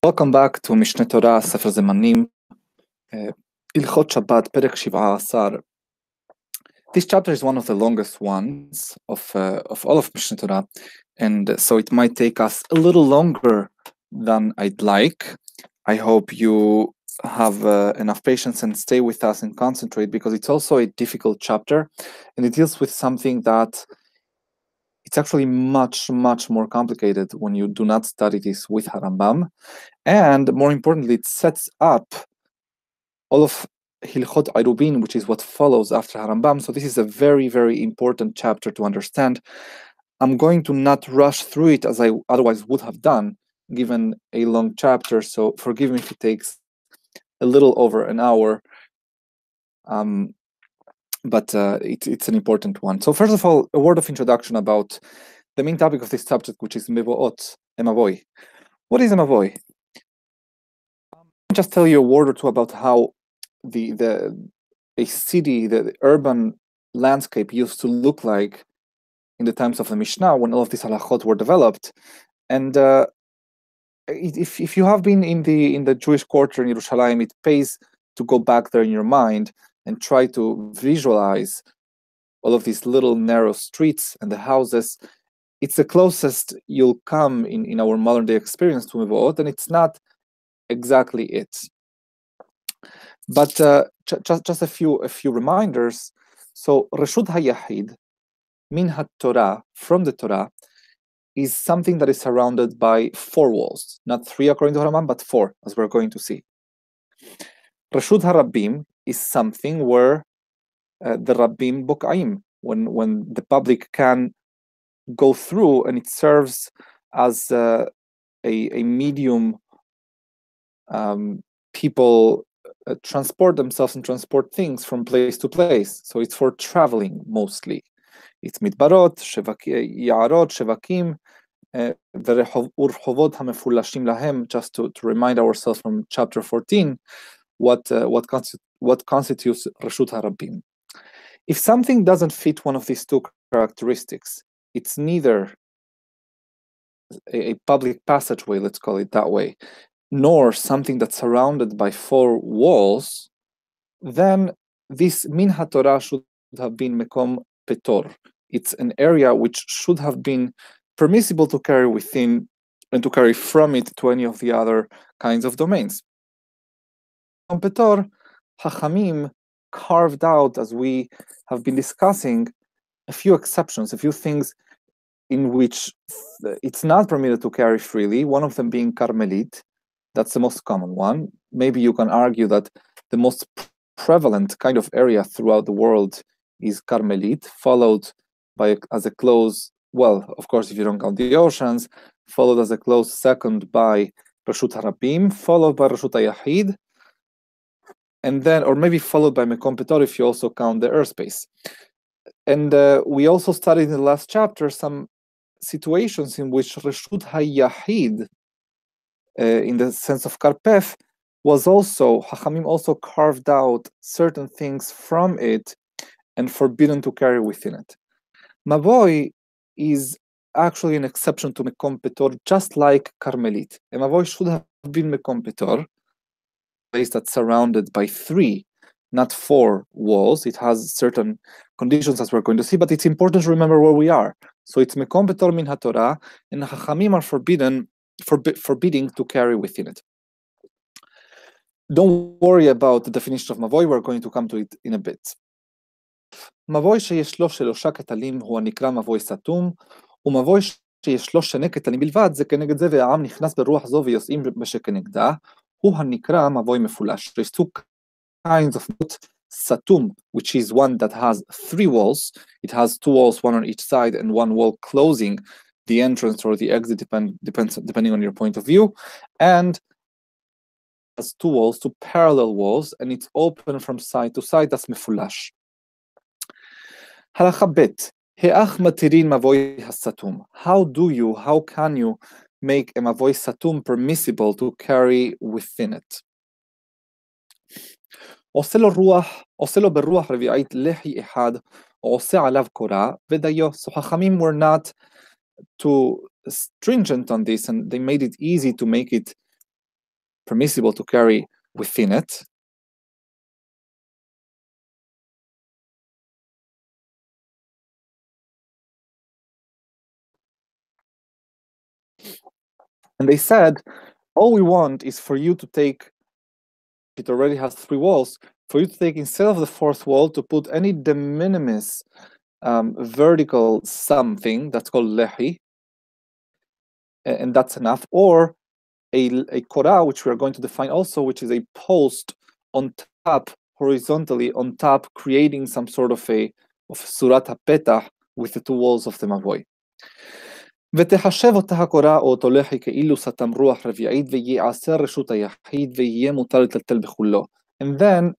Welcome back to Mishne Tora, Sefer Zemanim, Ilchot Shabbat, Perek 17. This chapter is one of the longest ones of all of Mishne Torah, and so it might take us a little longer than I'd like. I hope you have enough patience and stay with us and concentrate, because it's also a difficult chapter, and it deals with something that it's actually much more complicated when you do not study this with Harambam. And more importantly, it sets up all of Hilchot Irubin, which is what follows after Harambam. So this is a very important chapter to understand. I'm going to not rush through it as I otherwise would have done, given a long chapter. So forgive me if it takes a little over an hour. But it's an important one. So first of all, a word of introduction about the main topic of this subject, which is Mevo'ot, Emavoy. What is Emavoy? Just tell you a word or two about how a city, the urban landscape used to look like in the times of the Mishnah, when all of these halachot were developed. And if you have been in the Jewish quarter in Yerushalayim, it pays to go back there in your mind and try to visualize all of these little narrow streets and the houses. It's the closest you'll come in our modern day experience to Mevo'ot, and it's not exactly it. But just a few reminders. So Reshut HaYahid, Min HaTorah, from the Torah, is something that is surrounded by four walls, not three according to Harambam, but four, as we're going to see. Reshut HaRabim is something where the Rabbim Bok'aim, when the public can go through, and it serves as a medium. People transport themselves and transport things from place to place. So it's for traveling mostly. It's midbarot, Ya'arot, Shevakim, Urchovot HaMefulashim Lahem, just to remind ourselves from chapter 14 what constitutes Reshut HaRabim. If something doesn't fit one of these two characteristics, it's neither a public passageway, let's call it that way, nor something that's surrounded by four walls, then this Min HaTorah should have been Mekom Petor. It's an area which should have been permissible to carry within and to carry from it to any of the other kinds of domains. Mekom Petor, Hachamim carved out, as we have been discussing, a few exceptions, a few things in which it's not permitted to carry freely, one of them being Carmelit. That's the most common one. Maybe you can argue that the most prevalent kind of area throughout the world is Carmelit, followed by as a close, well, of course, if you don't count the oceans, followed as a close second by Reshut HaRabim, followed by Reshut HaYahid, and then, or maybe followed by Mekom Petor if you also count the airspace. And we also studied in the last chapter some situations in which Reshut HaYahid, in the sense of Karpef, was also, Hachamim also carved out certain things from it and forbidden to carry within it. Mavoy is actually an exception to Mekom Petor, just like Carmelit. A Mavoy should have been Mekom Petor, a place that's surrounded by three, not four walls. It has certain conditions, as we're going to see, but it's important to remember where we are. So it's Mekom Petor Min HaTorah, and Hachamim are forbidding to carry within it. Don't worry about the definition of Mavoy, we're going to come to it in a bit. מבוי שיש לו שלושה כתלים הוא הנקרא מבוי סתום, ומבוי שיש לו שני כתלים בלבד, זה כנגד זה והעם נכנס ברוח זו ויוצאים בשכנגדה, הוא הנקרא מבוי מפולש. There's two kinds of satum, which is one that has three walls. It has two walls, one on each side, and one wall closing the entrance or the exit, depending on your point of view, and has two walls, two parallel walls, and it's open from side to side. That's mefulash. Halacha bet, he'ach matirin mavoy hasatum. How can you make a mavoy satum permissible to carry within it? עושה לו ברוח רביעית לחי אחד, עושה עליו קורה, ודיו. So Hachamim were not too stringent on this, and they made it easy to make it permissible to carry within it. And they said, all we want is for you to take, it already has 3 walls, for you to take, instead of the 4th wall, to put any de minimis vertical something that's called lehi, and that's enough, or a korah, which we are going to define also, which is a post on top, horizontally on top, creating some sort of surat hapetah with the 2 walls of the mavoi. ותחשב אותה הקורא או אותו לחי כאילו סתם רוח רביעית וייעשר רשות היחיד ויהיה מותר לטלטל בכולו. And then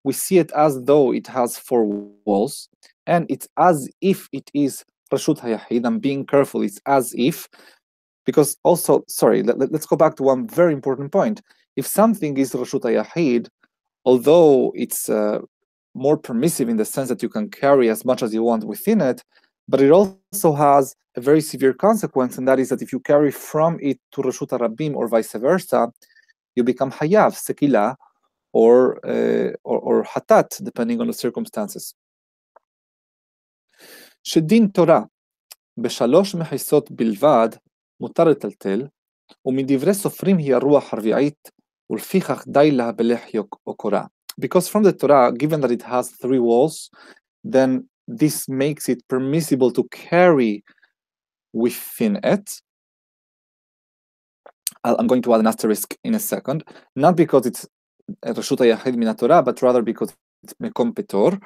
we see it as though it has 4 walls, and it's as if it is רשות היחיד. I'm being careful, it's as if, because also, sorry, let's go back to one very important point. If something is רשות היחיד, although it's more permissive in the sense that you can carry as much as you want within it, but it also has a very severe consequence, and that is that if you carry from it to Reshut HaRabim or vice versa, you become Hayav, Sekila, or Hatat, depending on the circumstances. שדין תורה בשלוש מחיסות בלבד מותר לטלטל, ומדברי סופרים היא הרוח הרביעית, ולפיכך די לה בלחי או קורה. Because from the Torah, given that it has 3 walls, then this makes it permissible to carry within it. I'm going to add an asterisk in a second, not because it's Reshut HaYachid min Torah, but rather because it's Mekom Petor,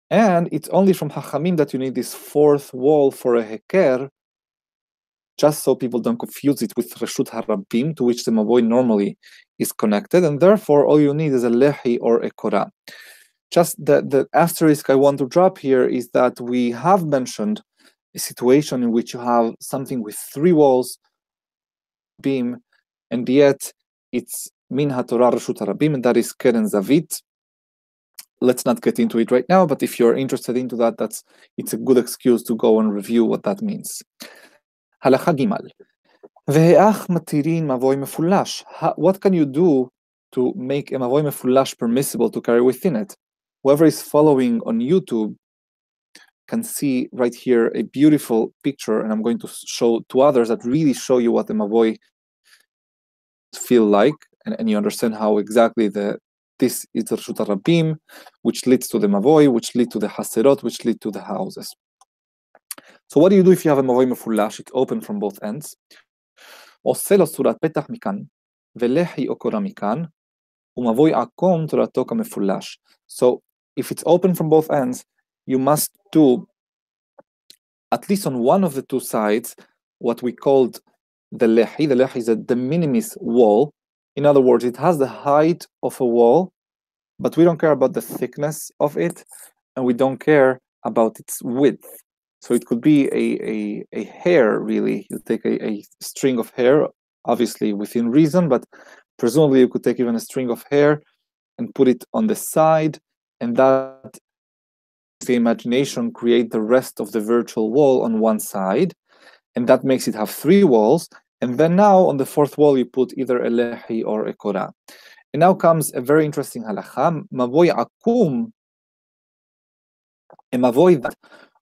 and it's only from Hachamim that you need this 4th wall for a Heker, just so people don't confuse it with Reshut HaRabim, to which the Mavoi normally is connected, and therefore all you need is a Lehi or a Korah. Just the asterisk I want to drop here is that we have mentioned a situation in which you have something with 3 walls, beam, and yet it's Min HaTorah Reshut HaRabim, and that is Keren Zavit. Let's not get into it right now, but if you're interested into that, it's a good excuse to go and review what that means. Halacha Gimal. Ve'each matirin mavoi mefulash. What can you do to make a mavoi mefulash permissible to carry within it? Whoever is following on YouTube can see right here a beautiful picture, and I'm going to show to others that really show you what the mavoi feel like, and you understand how exactly this is the Reshut HaRabim, which leads to the mavoi, which lead to the haserot, which lead to the houses. So what do you do if you have a mavoi mefulash? It's open from both ends. עושה לו צורת פתח מכאן, ולחי או קורה מכאן, ומבוי עקום צורתו כמפולש. So if it's open from both ends, you must do, at least on one of the 2 sides, what we called the lehi. The lehi is a de minimis wall. In other words, it has the height of a wall, but we don't care about the thickness of it, and we don't care about its width. So it could be a hair, really. You take a string of hair, obviously within reason, but presumably you could take even a string of hair and put it on the side, and that, the imagination, create the rest of the virtual wall on one side, and that makes it have 3 walls, and then now on the 4th wall you put either a lehi or a korah. And now comes a very interesting halacha, mavoi akum, a mavoi that,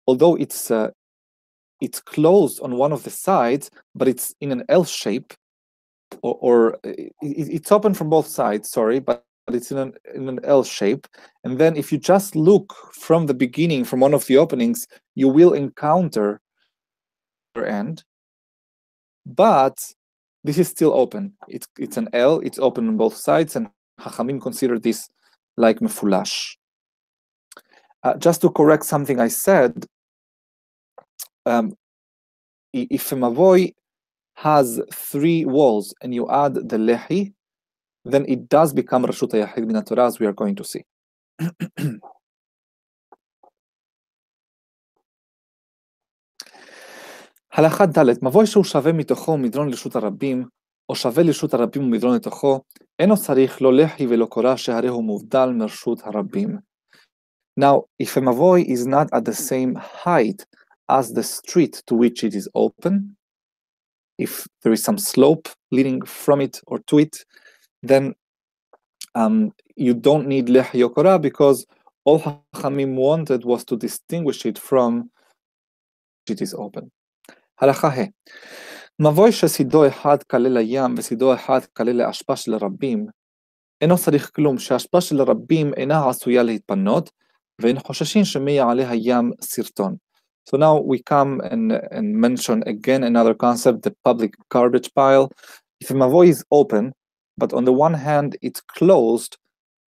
although it's closed on one of the sides, but it's in an L shape, or it's open from both sides, sorry, but it's in an L shape. And then if you just look from the beginning, from one of the openings, you will encounter the end. But this is still open. It's an L, it's open on both sides, and Hachamim consider this like mefulash. Just to correct something I said, if a mavoi has 3 walls and you add the lehi, then it does become Reshut HaYachid min Torah, as we are going to see. הלכה ד' מבוי שהוא שווה מתוכו מדרון לרשות הרבים, או שווה לרשות הרבים ומדרון לתוכו, אינו צריך לא לחי ולא קורה, שהרי הוא מובדל מרשות הרבים. Now, if a mavoi is not at the same height as the street to which it is open, if there is some slope, leading from it or to it, then you don't need Lehi or Korah, because all Chachamim wanted was to distinguish it from it is open. הלכה ה' מבוי שסידו אחד כלה לים וסידו אחד כלה לאשפה של רבים, אינו צריך כלום שהאשפה של רבים אינה עשויה להתפנות, ואין חוששים שמא יעלה הים סרטון. So now we come and mention again another concept, the public garbage pile. If a mavoi is open, but on the one hand it's closed,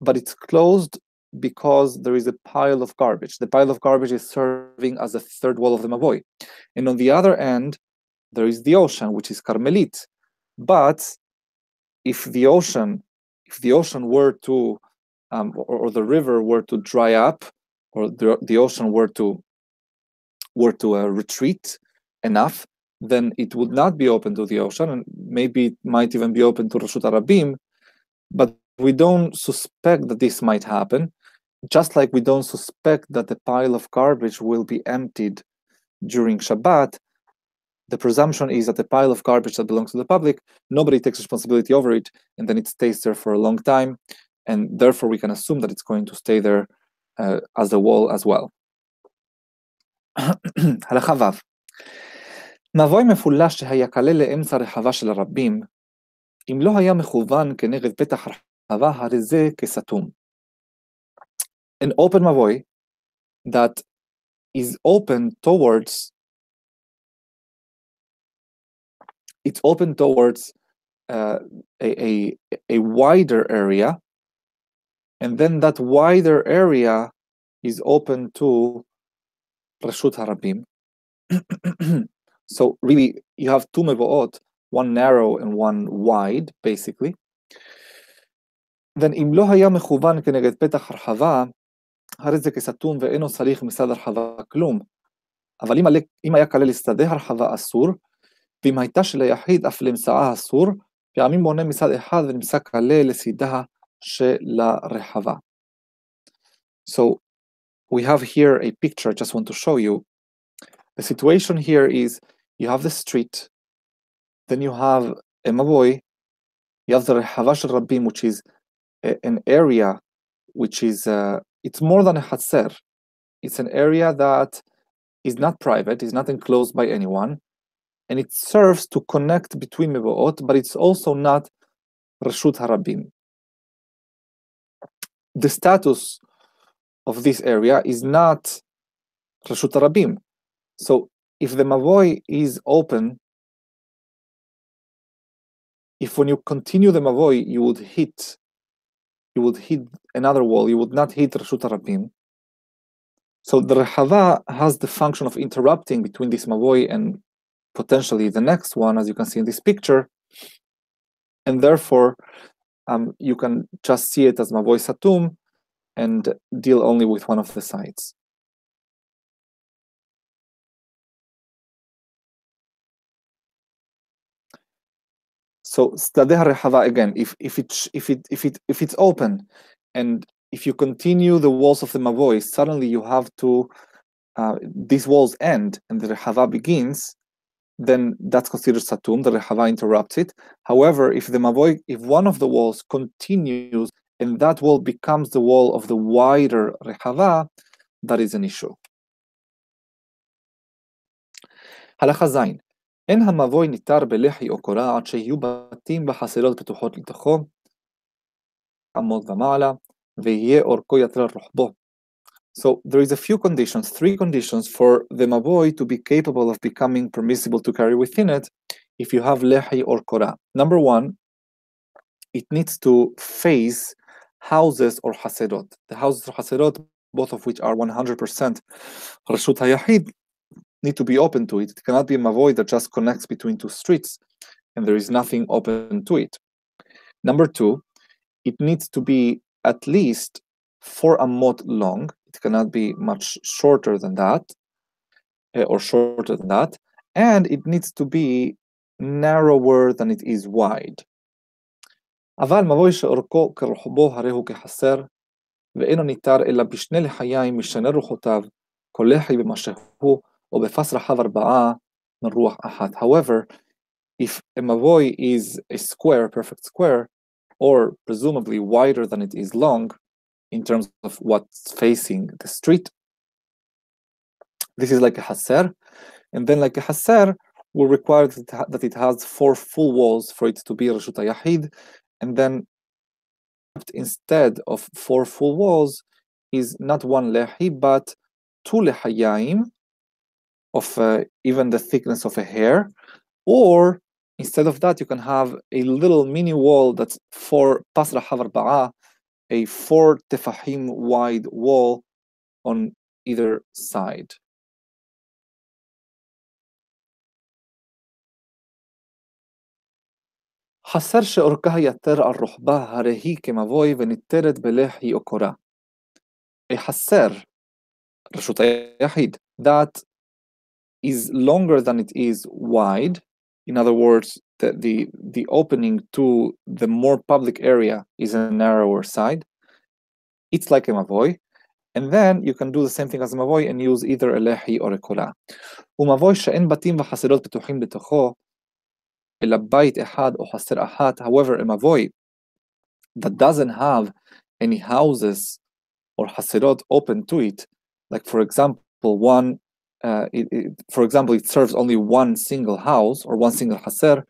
but it's closed because there is a pile of garbage. The pile of garbage is serving as a third wall of the mavoi. And on the other end, there is the ocean, which is Carmelit. But if the ocean were to, or the river were to dry up, or the ocean were to retreat enough, then it would not be open to the ocean, and maybe it might even be open to Reshut HaRabim, but we don't suspect that this might happen, just like we don't suspect that the pile of garbage will be emptied during Shabbat. The presumption is that the pile of garbage that belongs to the public, nobody takes responsibility over it, and then it stays there for a long time, and therefore we can assume that it's going to stay there as a wall as well. הלכה ו' מבוי מפולש שהיה כלה לאמצע רחבה של הרבים, אם לא היה מכוון כנגד פתח רחבה, הרי זה כסתום. An open מבוי that is open towards a wider area, and then that wider area is open to Reshut HaRabim. So really, you have two mevo'ot, one narrow and one wide, basically. Then אם לא היה מכוון כנגד פתח הרחבה, הרי זה כסתום ואינו צריך מצד הרחבה כלום. אבל אם היה כלל לשדה הרחבה אסור, ואם הייתה של היחיד אף לאמצעה אסור, פעמים מונה מצד אחד ונמצא כלל לצידה של הרחבה. So we have here a picture I just want to show you. The situation here is you have the street, then you have a mavoi, you have the rehava shel rabim, which is an area which is, it's more than a hatser. It's an area that is not private, is not enclosed by anyone, and it serves to connect between mevo'ot, but it's also not Reshut HaRabim. The status of this area is not Reshut HaRabim. So if the mavoi is open, if when you continue the mavoi, you would hit another wall, you would not hit Reshut HaRabim. So the rehava has the function of interrupting between this mavoi and potentially the next one, as you can see in this picture, and therefore you can just see it as mavoi satum and deal only with one of the sides. So stadeh rehava again, if it's open, and if you continue the walls of the mavoi, suddenly you have to these walls end and the rehava begins, then that's considered satum. The rehava interrupts it. However, if one of the walls continues and that wall becomes the wall of the wider rehava, that is an issue. הלכה ז' אין המבוי ניתר בלחי או קורה עד שיהיו בתים בחסילות פתוחות לתוכו, עמוד ומעלה, ויהיה אורכו יתר רוחבו. So there is a few conditions, 3 conditions for the mavoi to be capable of becoming permissible to carry within it if you have lehi or korah. Number 1, it needs to face houses or haserot. The houses or haserot, both of which are 100% Reshut HaYahid, need to be open to it. It cannot be a mavoi that just connects between 2 streets and there is nothing open to it. Number 2, it needs to be at least 4 amot long. It cannot be much shorter than that, and it needs to be narrower than it is wide. אבל מבוי שאורכו כרוחבו הרי הוא כחסר, ואינו ניתר אלא בשני לחיים משנה רוחותיו, כל לחי במה שהוא, או בפס רחב 4 מרוח אחת. However, if a mavoi is a square, perfect square, or presumably wider than it is long in terms of what's facing the street, this is like a haser. And then like a haser will require that it has 4 full walls for it to be Reshut HaYahid. And then instead of 4 full walls is not 1 lehi, but 2 lehayim of even the thickness of a hair. Or instead of that, you can have a little mini wall that's 4 pasra havar, a 4 tefahim wide wall on either side. חסר שאורכה יתר על רוחבה, הרי היא כמבוי וניתרת בלחי או קורה. A חסר, רשות היחיד, that is longer than it is wide. In other words, the opening to the more public area is a narrower side. It's like a mavoi. And then you can do the same thing as a mavoi and use either a lehi or a kora. ומבוי שאין בתים וחסרות פתוחים בתוכו, אלא בית אחד או חסר אחת. However, a mavoi that doesn't have any houses or haserot open to it, like for example, it serves only one single house or one single haser,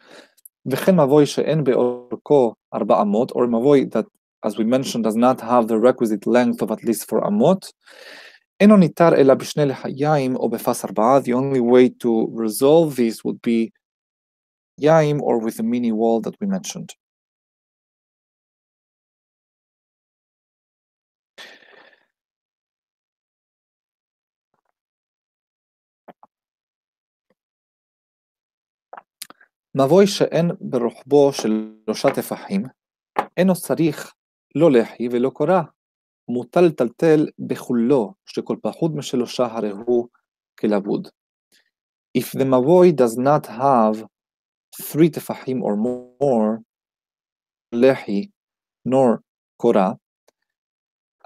וכן מבוי שאין באורכו 4 אמות, or a mavoi that, as we mentioned, does not have the requisite length of at least 4 אמות, אינו ניתר אלא בשני לחיים או בפס 4. The only way to resolve this would be yaim or with a mini wall that we mentioned. מבוי שאין ברוחבו 3 טפחים, אינו צריך לא לחי ולא קורה, מוטל לטלטל בכולו, שכל פחות מ3 הרי הוא כלבוד. If the mavoi does not have 3 tefahim or more, lehi nor kora,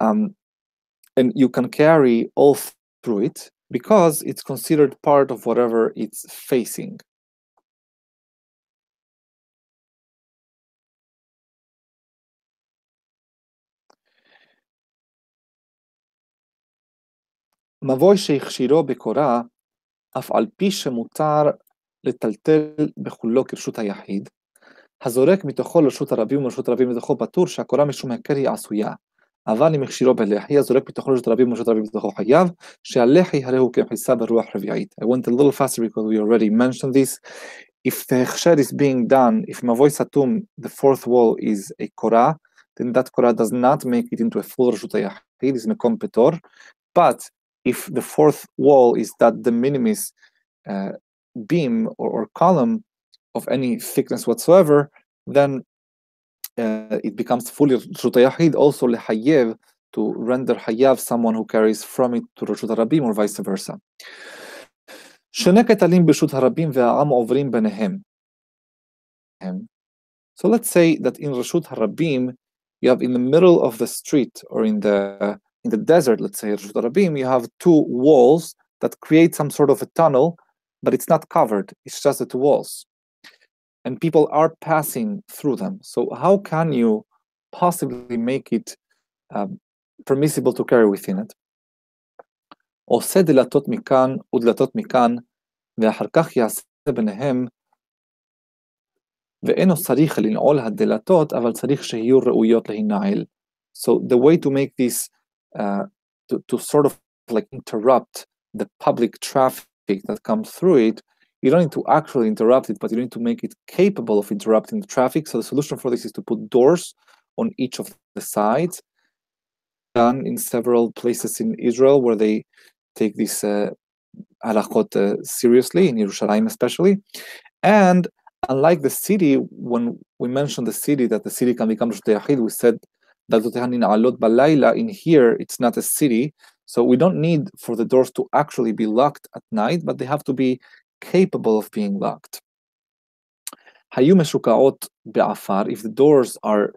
and you can carry all through it because it's considered part of whatever it's facing. מבוי שהכשירו בקורה, אף על פי שמותר לטלטל בכולו כרשות היחיד, הזורק מתוכו לרשות הרבים ולרשות הרבים מתוכו פטור, שהקורה משום הכר היא עשויה. אבל אם הכשירו בלחי, הזורק מתוכו לרשות הרבים ולרשות הרבים מתוכו חייב, שהלחי הרי הוא כמחיסה ברוח רביעית. I went a little faster because we already mentioned this. If the hechsher is being done, if מבוי סתום, the 4th wall is a קורה, then that קורה does not make it into a full רשות היחיד, is מקום פטור. But if the 4th wall is that de minimis beam or column of any thickness whatsoever, then it becomes fully Reshut HaYahid, also lehayev, to render hayav someone who carries from it to Reshut HaRabim or vice versa. שני קטלים ברשות הרבים והעם עוברים ביניהם. So let's say that in Reshut HaRabim, you have in the middle of the street or in the desert, let's say Reshut HaRabim, you have 2 walls that create some sort of a tunnel, but it's not covered, it's just the 2 walls. And people are passing through them. So how can you possibly make it permissible to carry within it? עושה דלתות מכאן ודלתות מכאן, ואחר כך יעשה ביניהם, ואינו צריך לנעול הדלתות, אבל צריך שיהיו ראויות להינעל. So the way to make this, to sort of like interrupt the public traffic that comes through it, you don't need to actually interrupt it, but you need to make it capable of interrupting the traffic. So the solution for this is to put doors on each of the sides, done in several places in Israel where they take this halachot seriously, in Yerushalayim especially. And unlike the city, when we mentioned the city, that the city can become Reshut HaYahid, we said that in here, it's not a city. So we don't need for the doors to actually be locked at night, but they have to be capable of being locked. היו משוקעות בעפר, if the doors are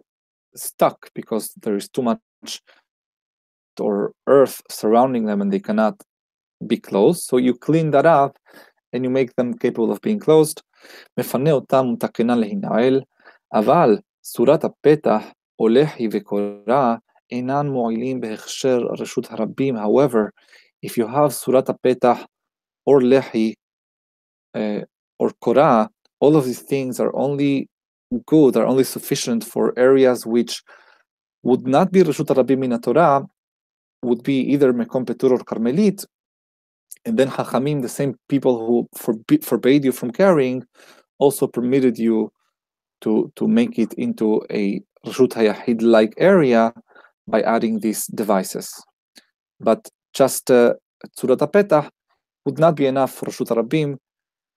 stuck because there is too much or earth surrounding them and they cannot be closed, so you clean that up and you make them capable of being closed. מפנה אותם ומתקנן להינעל, אבל סורת הפתח או לחי וקורה אינן מועילים בהכשר רשות הרבים. However, if you have סורת הפתח or lehi or korah, all of these things are only good, are only sufficient for areas which would not be Reshut HaRabim min Torah, would be either Mekom Petur or Carmelit, and then Chachamim, the same people who forbade you from carrying, also permitted you to make it into a Reshut HaYahid-like area by adding these devices. But just Tzurat HaPetach would not be enough for Reshut HaRabim.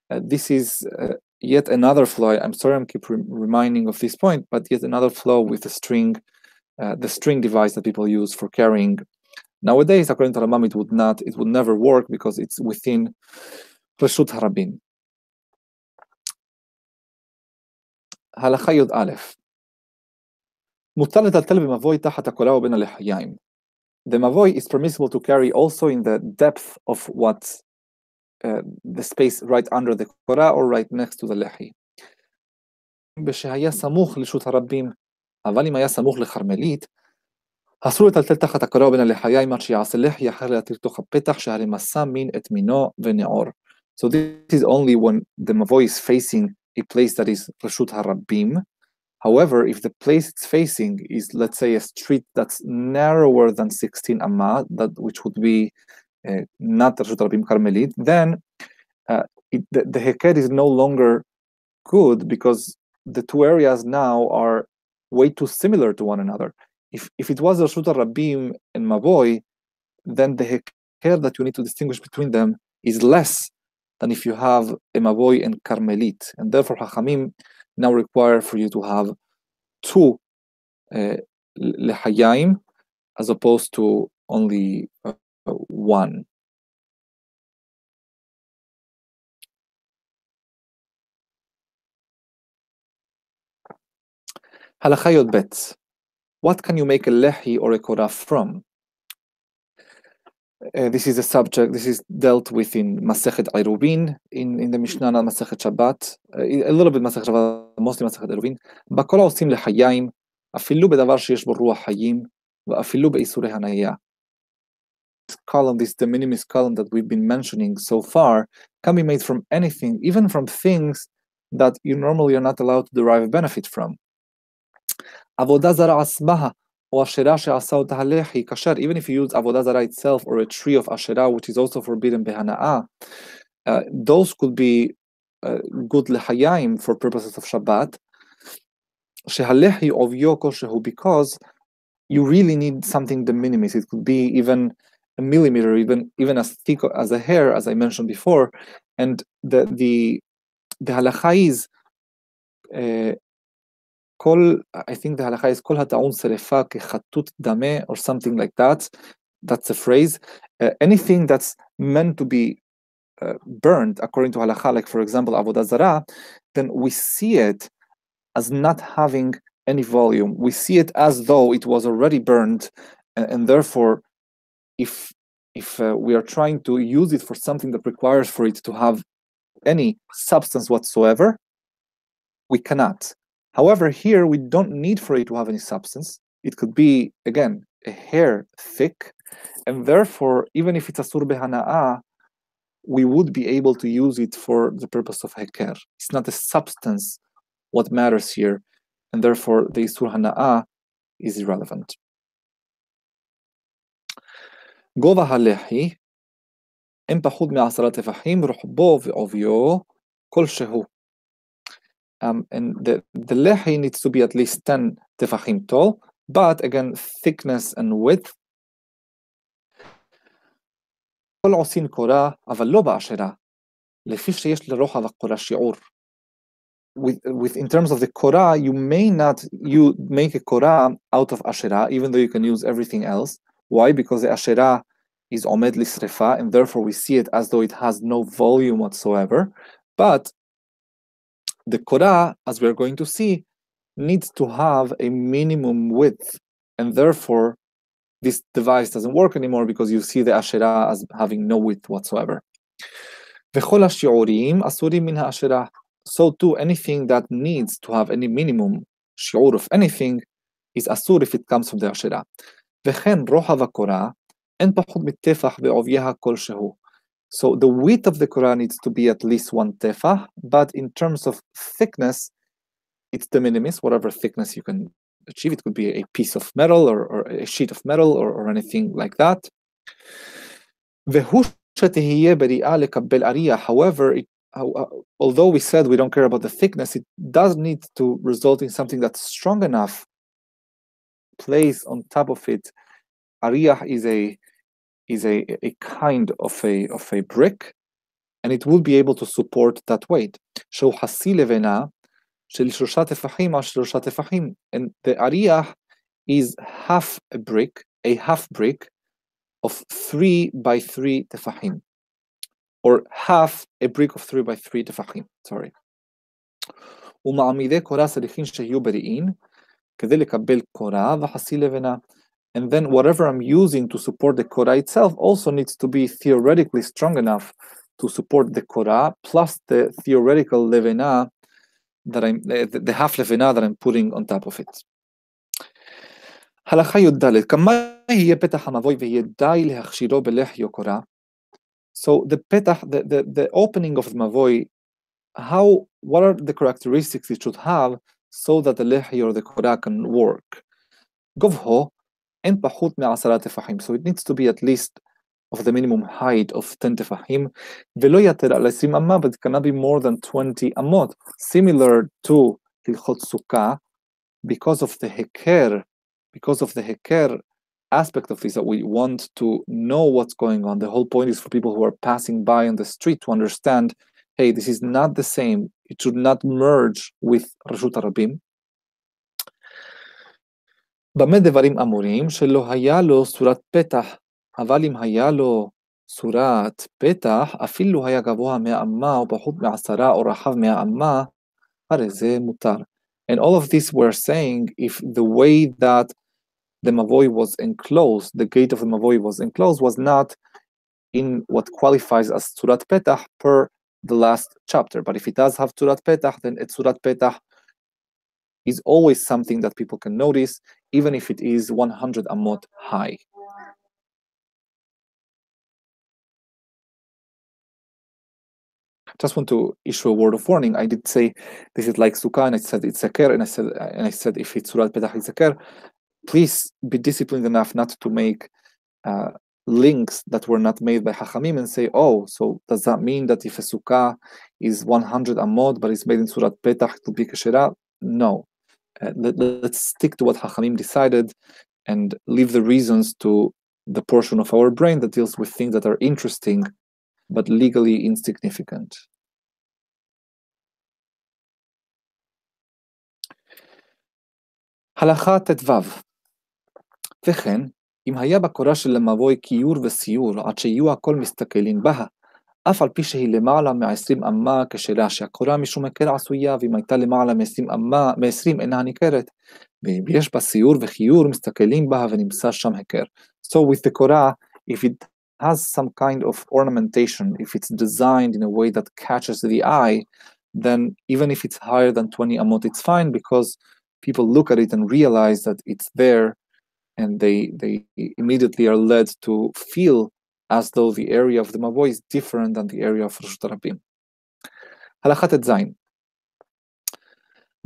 This is yet another flaw. I'm sorry I keep reminding of this point, but yet another flaw with the string device that people use for carrying. Nowadays, according to Rambam, it would never work because it's within Reshut HaRabim. הלכה י"א מותר לטלטל במבוי תחת הקורה ובין הלחיים. The mavoi is permissible to carry also in the depth of what the space right under the korah or right next to the lehi. בשהיה סמוך לרשות הרבים, אבל אם היה סמוך לחרמלית, אסור לטלטל תחת הקורה ובין הלחיים עד שיעשה לחי אחר להתיר תוך הפתח שהרי מסע מין את מינו ונעור. So this is only when the mavoi is facing a place that is רשות הרבים. However, if the place it's facing is, let's say, a street that's narrower than 16 amma, which would be not Reshut HaRabim Carmelit, then the heker is no longer good because the two areas now are way too similar to one another. If it was Reshut HaRabim and Mavoi, then the heker that you need to distinguish between them is less than if you have a Mavoi and Carmelit. And therefore, Hachamim now require for you to have two lehayim as opposed to only one. Halakha Yod Bet. What can you make a lehi or a korah from? This is a subject, this is dealt with in Masechet Eruvin, in the Mishnah, not Masechet Shabbat, a little bit Masechet Shabbat, mostly Masechet Eruvin. בכל העושים לחיים, אפילו בדבר שיש בו רוח חיים, ואפילו באיסורי הניה. This column, this de minimis column that we've been mentioning so far, can be made from anything, even from things that you normally are not allowed to derive a benefit from. עבודה זרה עצמה, or Asherah she'asa אותה הלחי, kasher, even if you use Avodah Zarah itself or a tree of Asherah, which is also forbidden behana'ah, those could be good lehayim for purposes of Shabbat. Shehalehi ovyo koshehu, because you really need something de minimis. It could be even a millimeter, even as thick as a hair, as I mentioned before. And the halacha is I think the halacha is kol hata'un serefa kechatut dameh or something like that. That's a phrase. Anything that's meant to be burned according to halacha, like for example avodah zarah, then we see it as not having any volume. We see it as though it was already burned, and therefore, if we are trying to use it for something that requires for it to have any substance whatsoever, we cannot. However, here we don't need for it to have any substance. It could be, again, a hair thick, and therefore, even if it's asur behana'ah, we would be able to use it for the purpose of heker. It's not the substance what matters here, and therefore the isur hana'ah is irrelevant. גובה הלחי, אין פחות מ10 טפחים, רוחבו ועוביו כלשהו. And the lehi needs to be at least 10 tefachim tall, but again, thickness and width. כל עושים קורה, אבל לא באשרה, לפי שיש לרוחב הקורה שיעור. In terms of the korah, you make a korah out of asherah, even though you can use everything else. Why? Because the asherah is omed lisrefa, and therefore we see it as though it has no volume whatsoever. But the korah, as we're going to see, needs to have a minimum width, and therefore this device doesn't work anymore because you see the asherah as having no width whatsoever. וכל השיעורים אסורים מן האשרה. so too anything that needs to have any minimum shi'ur of anything is asur if it comes from the Ashira. וכן רוחב הקורה אין פחות מטפח בעוביה כלשהו. So the width of the Quran needs to be at least 1 tefah, but in terms of thickness, it's de minimis, whatever thickness you can achieve. It could be a piece of metal or a sheet of metal or anything like that. However, although we said we don't care about the thickness, it does need to result in something that's strong enough. Place on top of it. Ariyah is a kind of a brick, and it will be able to support that weight. שהוא חסי לבנה של 3 טפחים על 3 טפחים. And the ariyah is half brick of 3 by 3 tefahim, or half a brick of 3 by 3 tefahim, sorry. ומעמידי קורה צריכים שיהיו בריאים, כדי לקבל קורה וחסי לבנה. And then whatever I'm using to support the Korah itself also needs to be theoretically strong enough to support the Korah plus the theoretical levena that the half levena that I'm putting on top of it. הלכה י"ד, כמה יהיה פתח המבוי ויהיה די להכשירו בלחיו קורה? So the petah, the opening of the mavoi, what are the characteristics it should have so that the lehi or the Korah can work? גובהו אין פחות מ10 טפחים, so it needs to be at least of the minimum height of 10 טפחים, ולא יתר על 20 אמה, but it cannot be more than 20 אמות, similar to הלכות סוכה, because of the heker aspect of this, that we want to know what's going on. The whole point is for people who are passing by on the street to understand, hey, this is not the same, it should not merge with רשות הרבים. במה דברים אמורים? שלא היה לו צורת פתח, אבל אם היה לו צורת פתח, אפילו היה גבוה 100 אמה או פחות מ10 או רחב 100 אמה, הרי זה מותר. And all of this we're saying, if the way that the mavoi was enclosed, the gate of the mavoi was enclosed, was not in what qualifies as tzurat petach per the last chapter. But if it does have tzurat petach, then a tzurat petach is always something that people can notice, even if it is 100 amot high. Just want to issue a word of warning. I did say this is like sukkah, and I said it's seker, and I said if it's tzurat petach, it's seker. Please be disciplined enough not to make links that were not made by Hachamim and say, oh, so does that mean that if a sukkah is 100 amot but it's made in Surat Petach, it will be kashera? No. Let's stick to what Hachamim decided and leave the reasons to the portion of our brain that deals with things that are interesting but legally insignificant. הלכה ט"ו. וכן, אם היה בקורה של המבוי כיור וסיור, עד שיהיו הכל מסתכלים בה, אף על פי שהיא למעלה מ20 אמה כשרה שהקורה משום הכר עשויה, ואם הייתה למעלה מ20 אינה ניכרת, ואם יש בה סיור וכיור מסתכלים בה ונמצא שם הכר. So with the Korah, if it has some kind of ornamentation, if it's designed in a way that catches the eye, then even if it's higher than 20 amot, it's fine, because people look at it and realize that it's there, and they immediately are led to feel as though the area of the mavoi is different than the area of רשות הרבים. הלכה ט"ז.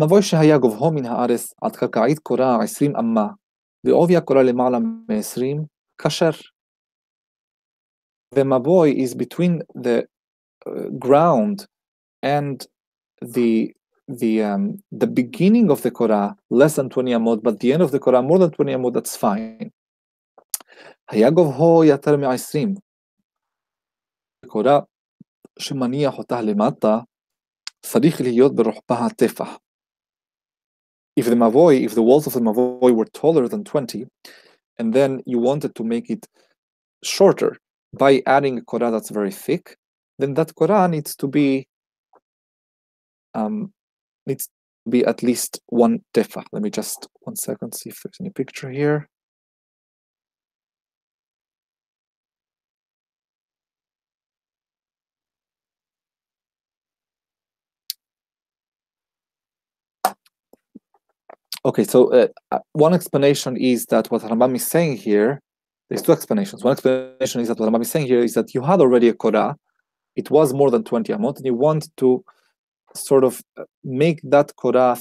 מבוי שהיה גובהו מן הארץ עד קרקעית קורה 20 אמה, ועובי הקורה למעלה מ20, כשר. The mavoi is between the ground and the beginning of the Korah, less than 20 amot, but the end of the Korah, more than 20 amot, that's fine. היה גובהו יותר מ20. קורה שמניח אותה למטה, צריך להיות ברוחבה הטפח. If the walls of the mavoi were taller than 20, and then you wanted to make it shorter by adding a Korah that's very thick, then that Korah needs to be at least 1 tefah. Let me just 1 second see if there's any picture here. Okay, so one explanation is that what Rambam is saying here, there's two explanations. One explanation is that what Rambam is saying here is that you had already a Korah, it was more than 20 amot, and you want to sort of make that Korah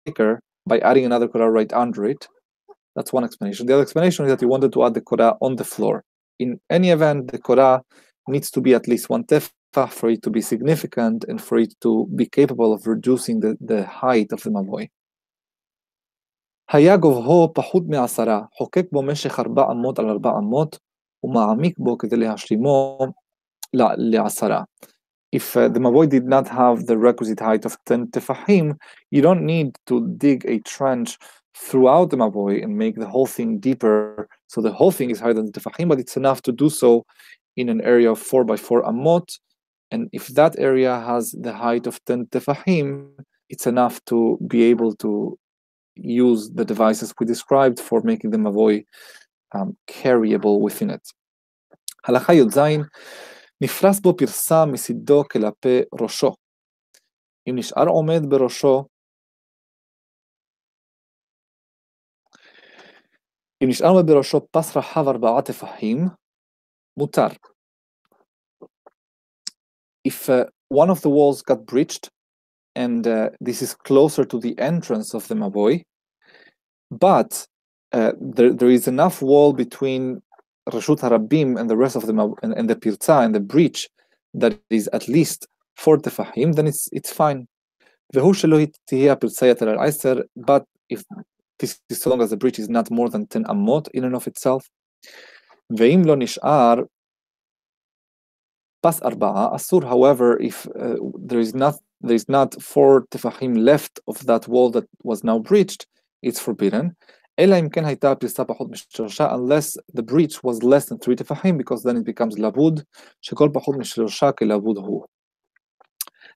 thicker by adding another Korah right under it. That's one explanation. The other explanation is that you wanted to add the Korah on the floor. In any event, the Korah needs to be at least one tefah for it to be significant and for it to be capable of reducing the height of the mavoi. היה גובהו פחות מ10, חוקק בו משך 4 אמות על 4 אמות, ומעמיק בו כדי להשלימו ל10. If the mavoi did not have the requisite height of 10 tefahim, you don't need to dig a trench throughout the mavoi and make the whole thing deeper, so the whole thing is higher than the tefahim, but it's enough to do so in an area of 4 by 4 amot, and if that area has the height of 10 tefahim, it's enough to be able to use the devices we described for making the mavoi carryable within it. הלכה י"ז, נפרס בו פרסה מצידו כלפי ראשו. אם נשאר עומד בראשו, פס רחב 4 טפחים, מותר. If one of the walls got breached, and this is closer to the entrance of the mavoi, but there is enough wall between Reshut HaRabim and the rest of the and the Pirza and the breach that is at least 4 tefahim, then it's fine. והוא שלא תהיה הפרצה יתר על 10, but if this is so long as the breach is not more than 10 amot in and of itself. ואם לא נשאר פס 4, אסור, however, if there is not 4 tefahim left of that wall that was now breached, it's forbidden. אלא אם כן הייתה הפרצה פחות משלושה, unless the breach was less than 3 tefahim, because then it becomes לבוד, שכל פחות משלושה כלבוד הוא.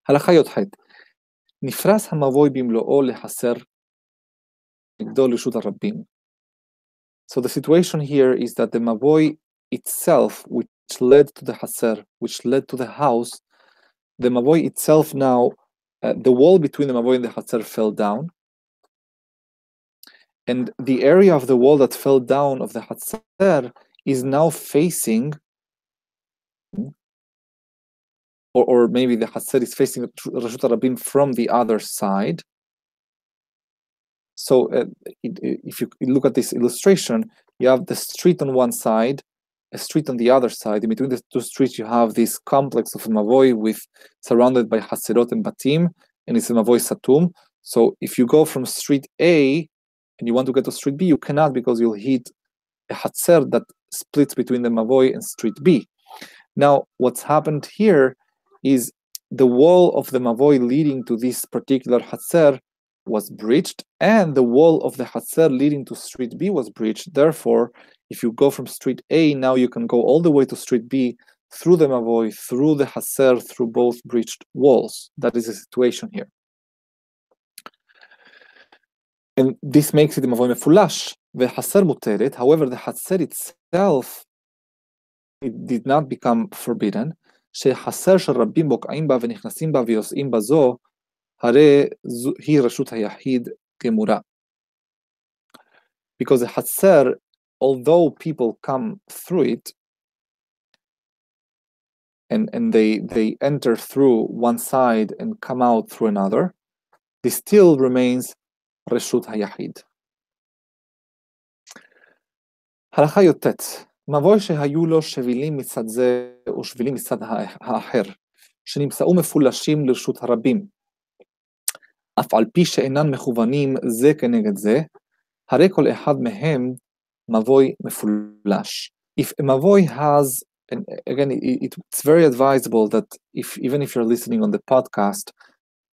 הלכה י"ח, נפרס המבוי במלואו לחסר נגדו לרשות הרבים. So the situation here is that the mavoi itself, which led to the haser, which led to the house, the mavoi itself now, the wall between the mavoi and the haser fell down, and the area of the wall that fell down of the haser is now facing, or maybe the haser is facing Reshut HaRabim from the other side. So if you look at this illustration, you have the street on one side, a street on the other side. In between the two streets, you have this complex of mavoi surrounded by haserot and batim, and it's a mavoi satum. So if you go from street A and you want to get to street B, you cannot, because you'll hit a haser that splits between the mavoi and street B. Now, what's happened here is the wall of the mavoi leading to this particular haser was breached, and the wall of the haser leading to street B was breached. Therefore, if you go from street A, now you can go all the way to street B through the mavoi, through the haser, through both breached walls. That is the situation here. And this makes it a mavoi mefulash. The haser muteret. However, the haser itself, it did not become forbidden. שהחסר של רבים בוקעים בה ונכנסים בה ויוצאים בה זו, הרי היא רשות היחיד גמורה. Because the haser, although people come through it, and they enter through one side and come out through another, this still remains רשות היחיד. הלכה י"ט, מבוי שהיו לו שבילים מצד זה ושבילים מצד האחר, שנמצאו מפולשים לרשות הרבים, אף על פי שאינן מכוונים זה כנגד זה, הרי כל אחד מהם מבוי מפולש. If a mavoi has, and again, it's very advisable that even if you're listening on the podcast,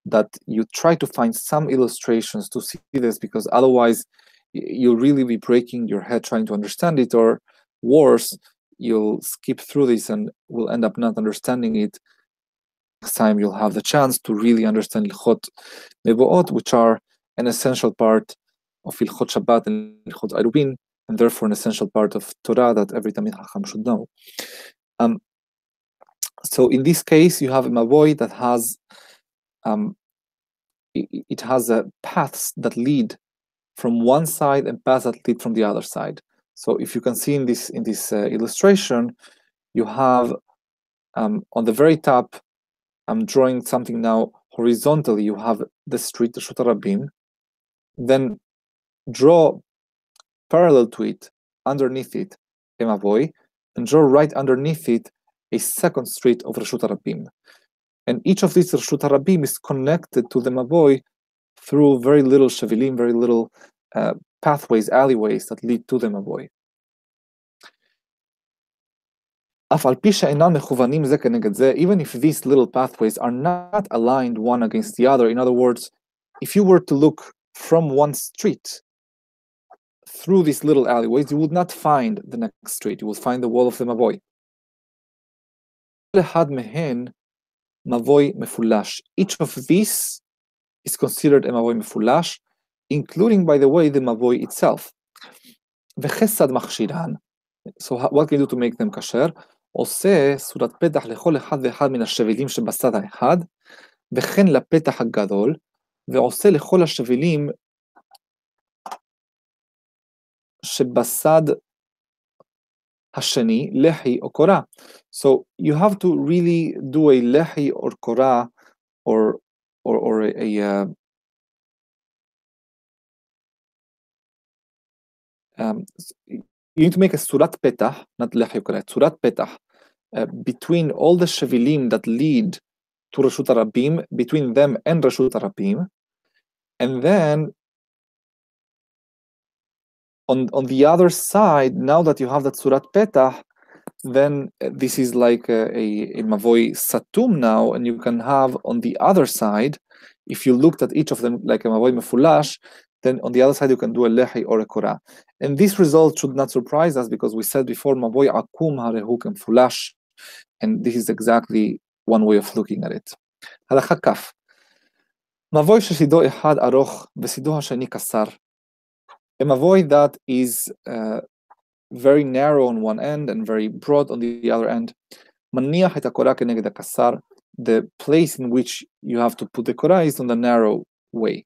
that you try to find some illustrations to see this, because otherwise you'll really be breaking your head trying to understand it, or worse, you'll skip through this and will end up not understanding it. Next time you'll have the chance to really understand Ilchot Nevoot, which are an essential part of Ilchot Shabbat and Ilchot Erubin, and therefore an essential part of Torah that every Talmid Chacham should know. So in this case, you have a mavoi that has it has paths that lead from one side and paths that lead from the other side. So if you can see in this illustration, you have on the very top, I'm drawing something now horizontally. You have the street, the Reshut HaRabim, then draw parallel to it, underneath it, a Mavoy, and draw right underneath it a second street of Reshut HaRabim. And each of these Reshut HaRabim is connected to the Mavoy through very little shevilim, very little pathways, alleyways that lead to the Mavoy. Even if these little pathways are not aligned one against the other, in other words, if you were to look from one street through these little alleyways, you would not find the next street. You would find the wall of the Mavoy. Each of these is considered a Mavoy Mefulash, including, by the way, the Mavoy itself. So what can you do to make them kasher? עושה סורת פתח לכל אחד ואחד מן השבילים שבצד האחד, וכן לפתח הגדול, ועושה לכל השבילים שבצד השני לחי או קורה. So you have to really do a לחי or קורה or you need to make a surat petah, not lehi correct, surat petah, between all the shevilim that lead to Reshut HaRabim, between them and Reshut HaRabim, and then on the other side, now that you have that surat petah, then this is like a mavoy satum now, and you can have on the other side, if you looked at each of them like a mavoy mefulash, then on the other side you can do a lehi or a korah. And this result should not surprise us, because we said before, mavoy akum harehuk and fulash, and this is exactly one way of looking at it. Halakha kaf. Mavoy shesido ehad aroch vesido hashani kasar. A mavoy that is very narrow on one end and very broad on the other end. Maniach et hakora keneged hakasar. The place in which you have to put the korah is on the narrow way.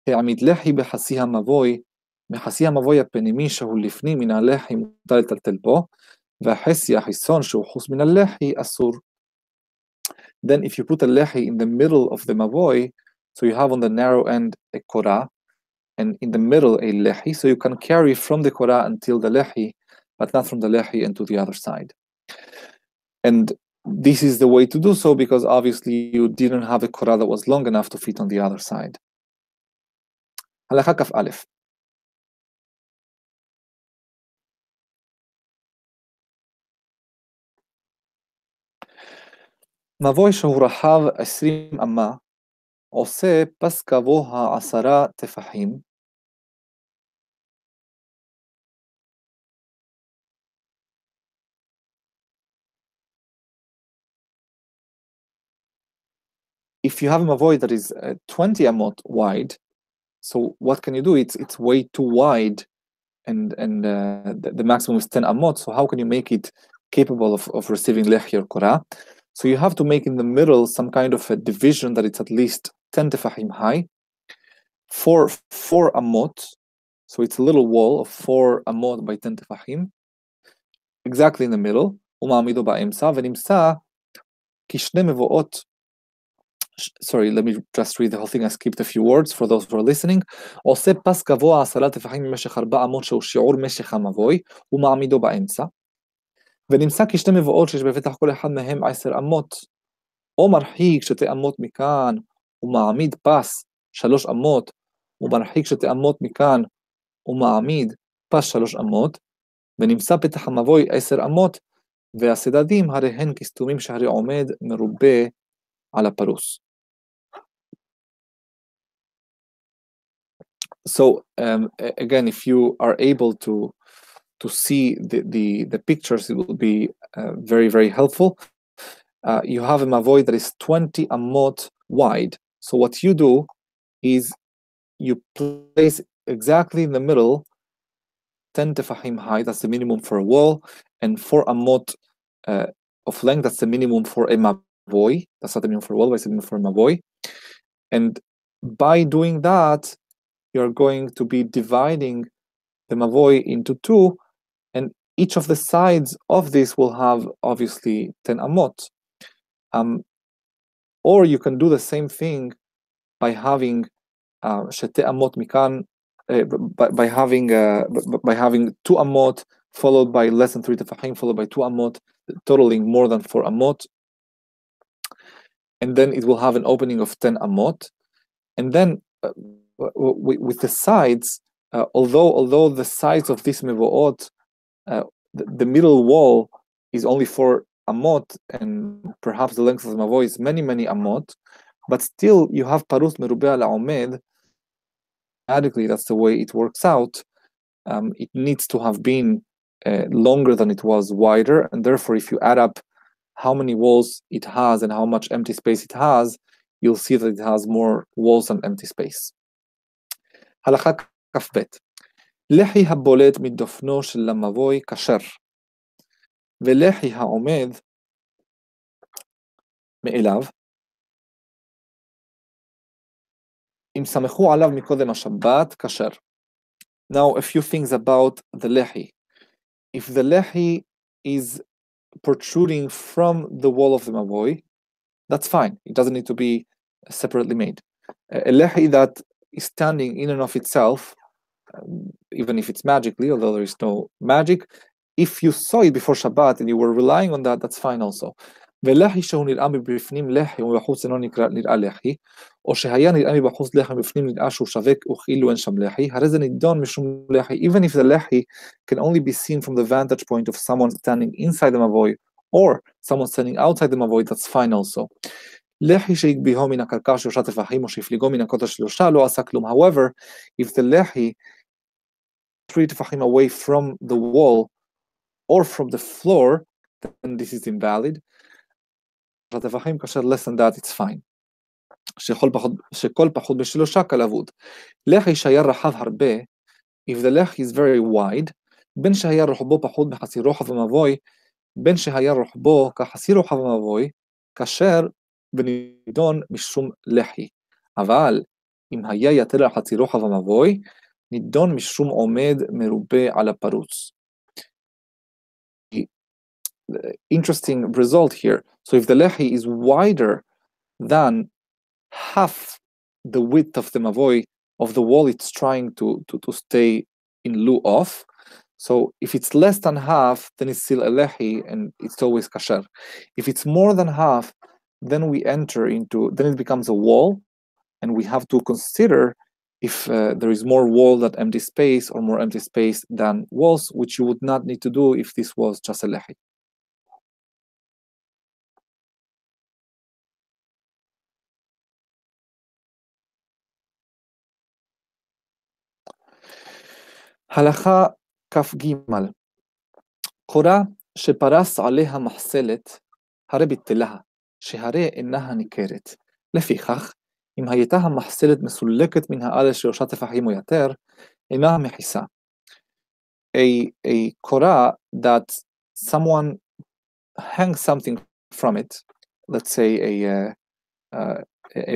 העמיד לחי בחסי המבוי, מחסי המבוי הפנימי שהוא לפני מן הלחי מותר לטלטל בו, והחסי החיצון שהוא חוץ מן הלחי אסור. Then if you put a lehi in the middle of the mavoy, so you have on the narrow end a korah, and in the middle a lehi, so you can carry from the korah until the lehi, but not from the lehi and to the other side. And this is the way to do so, because obviously you didn't have a korah that was long enough to fit on the other side. הלכה כ"א. מבוי שהוא רחב 20 אמה, עושה פס גבוה 10 טפחים, if you have a mavoy that is 20 amot wide, so what can you do? It's way too wide, and the maximum is 10 amot. So how can you make it capable of receiving lehi or korah? So you have to make in the middle some kind of a division that it's at least 10 tefahim high, 4 amot. So it's a little wall of 4 amot by 10 tefahim, exactly in the middle. ומעמידו באמצע, ונמצא כשני מבואות. Sorry, let me just read the whole thing. I skipped a few words for those who are listening. עושה פס גבוה 10 טפחים במשך 4 אמות, שהוא שיעור משך המבוי, ומעמידו באמצע. ונמצא כשני מבואות שיש בפתח כל אחד מהם 10 אמות, או מרחיק 2 אמות מכאן, ומעמיד פס 3 אמות, ומרחיק 2 אמות מכאן, ומעמיד פס 3 אמות, ונמצא פתח המבוי 10 אמות, והסדדים הרי הן כסתומים שהרי עומד מרובה על הפרוס. So again, if you are able to see the pictures, it will be very, very helpful. You have a mavoy that is 20 amot wide. So what you do is you place exactly in the middle 10 tefahim high, that's the minimum for a wall, and 4 amot of length, that's the minimum for a mavoy. That's not the minimum for a wall, but it's the minimum for a mavoy. And by doing that, you're going to be dividing the mavoi into two, and each of the sides of this will have obviously 10 amot. Or you can do the same thing by having shete amot mikan, by having 2 amot followed by less than 3 tefachim, followed by 2 amot, totaling more than 4 amot, and then it will have an opening of 10 amot, and then with the sides, although the sides of this mevoot, the middle wall is only 4 amot, and perhaps the length of the mavoi is many amot, but still you have parut merubeh ala omed. Mathematically, that's the way it works out. It needs to have been longer than it was wider, and therefore if you add up how many walls it has and how much empty space it has, you'll see that it has more walls than empty space. הלכה כ"ב. לחי הבולט מדופנו של המבוי כשר, ולחי העומד מאליו, אם סמכו עליו מקודם השבת, כשר. Now, a few things about the lehi. If the lehi is protruding from the wall of the mavoi, that's fine. It doesn't need to be separately made. A lehi that is standing in and of itself, even if it's magically, although there is no magic, if you saw it before Shabbat and you were relying on that, that's fine also. ולחי שהוא נראה מבפנים לחי ומבחוץ אינו נראה לחי, או שהיה נראה מבחוץ לחי מבפנים נראה שהוא שווק וכאילו אין שם לחי, הרי זה נידון משום לחי, even if the לחי can only be seen from the vantage point of someone standing inside the mavoi or someone standing outside the mavoi, that's fine also. לחי שהגביהו מן הקרקע 3 טפחים או שהפליגו מן הקוטר 3 לא עשה כלום. However, if the לחי 3 טפחים away from the wall or from the floor, then this is invalid. הטפחים כאשר less than that, it's fine. שכל פחות בשלושה כלבוד. לחי שהיה רחב הרבה, if the לחי is very wide, בין שהיה רוחבו פחות בחצי רוחב המבוי, בין שהיה רוחבו כחצי רוחב המבוי, כאשר ונידון משום לחי. אבל אם היה יתר על חצי רוחב המבוי, נידון משום עומד מרובה על הפרוץ. Interesting result here. So if the lehi is wider than half the width of the mavoi, of the wall it's trying to stay in lieu of, so if it's less than half, then it's still a lehi and it's always kasher. If it's more than half, then it becomes a wall, and we have to consider if there is more wall than empty space or more empty space than walls, which you would not need to do if this was just a lehi. הלכה כ"ג. קורה שפרס עליה מחסלת, הרי ביטלה, שהרי אינה ניכרת. לפיכך, אם הייתה המחסלת מסולקת מן העל 3 טפחים או יותר, אינה מכיסה. A קורה that someone hangs something from it, let's say a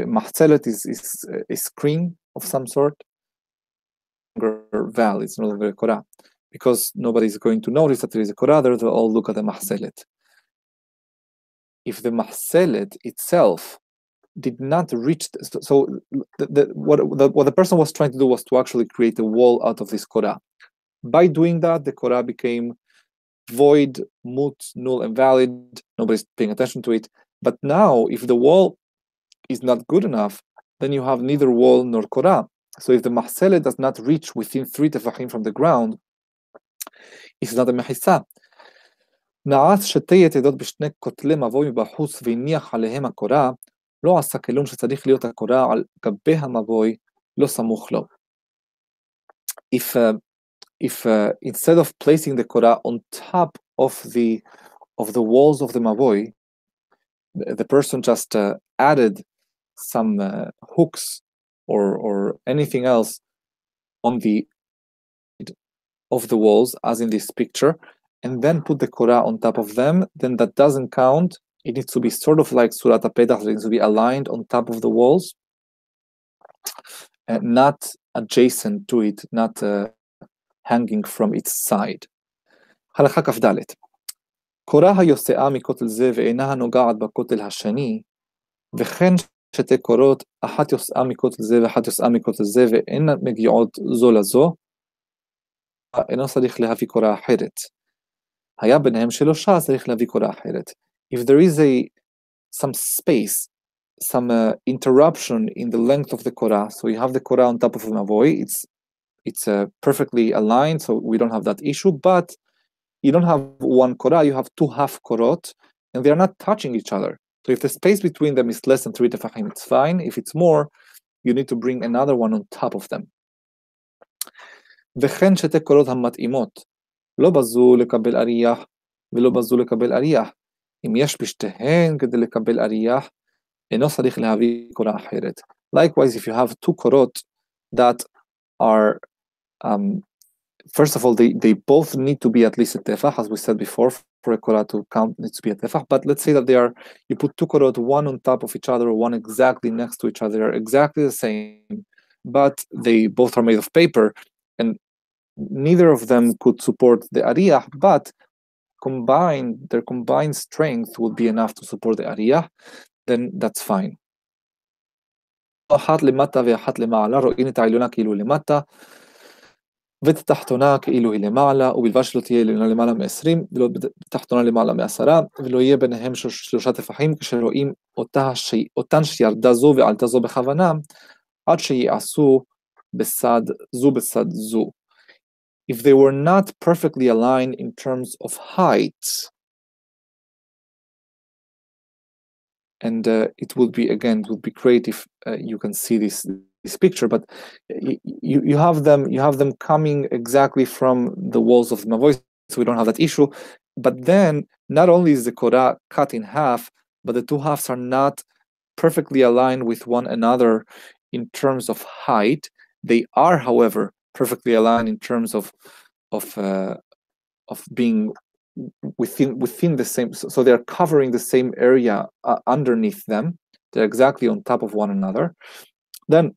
מחסלת is a screen of some sort, val, it's no longer a Korah, because nobody's going to notice that there is a Korah there, they'll all look at the mahselet. If the mahselet itself did not reach, what the person was trying to do was to actually create a wall out of this Korah. By doing that, the Korah became void, mut, null, and valid. Nobody's paying attention to it. But now, if the wall is not good enough, then you have neither wall nor Korah. So if the mahselet does not reach within 3 tefachim from the ground, it's not a mechisa. נעץ שתי יתדות בשני כותלי מבוי מבחוץ והניח עליהם הקורה, לא עשה כלום שצריך להיות הקורה על גבי המבוי, לא סמוך לו. If instead of placing the Korah on top of the walls of the mavoi, the person just added some hooks or anything else on the of the walls, as in this picture, and then put the Korah on top of them, then that doesn't count. It needs to be sort of like Surat HaPetach, it needs to be aligned on top of the walls, and not adjacent to it, not hanging from its side. הלכה כ"ד. קורה היוצאה מכותל זה ואינה נוגעת בכותל השני, וכן שתי קורות, אחת יוצאה מכותל זה ואחת יוצאה מכותל זה ואין מגיעות זו לזו, אינו צריך להביא קורה אחרת. היה ביניהם שלושה, צריך להביא קורה אחרת. If there is some space, some interruption in the length of the Korah, so you have the Korah on top of the Mavoi, it's perfectly aligned, so we don't have that issue, but you don't have one Korah, you have two half Korot, and they're not touching each other. So if the space between them is less than 3 tefachim, it's fine. If it's more, you need to bring another one on top of them. וכן שתי קורות המתאימות, לא בזו לקבל אריח ולא בזו לקבל אריח. אם יש בשתיהן כדי לקבל אריח, אינו צריך להביא קורה אחרת. Likewise, if you have two korot that are, first of all, they both need to be at least a tefach, as we said before, for a korah to count needs to be a tefach. But let's say that you put two korot, one on top of each other, or one exactly next to each other, they are exactly the same, but they both are made of paper, and neither of them could support the ariyah, but their combined strength would be enough to support the ariyah, then that's fine. אחת למטה ואחת למעלה, רואים את העליונה כאילו למטה, ואת התחתונה כאילו היא למעלה, ובלבד שלא תהיה עליונה למעלה מ-20, ולא תחתונה למעלה מ-10, ולא יהיה ביניהם שלושה טפחים, כשרואים אותן שירדה זו ועלתה זו בכוונה, עד שיעשו זו בצד זו. If they were not perfectly aligned in terms of height, and it would be great if you can see this picture, but you have them coming exactly from the walls of the Mavoi, so we don't have that issue. But then not only is the Korah cut in half, but the two halves are not perfectly aligned with one another in terms of height. They are, however, perfectly aligned in terms of being within the same, so they're covering the same area underneath them. They're exactly on top of one another. Then,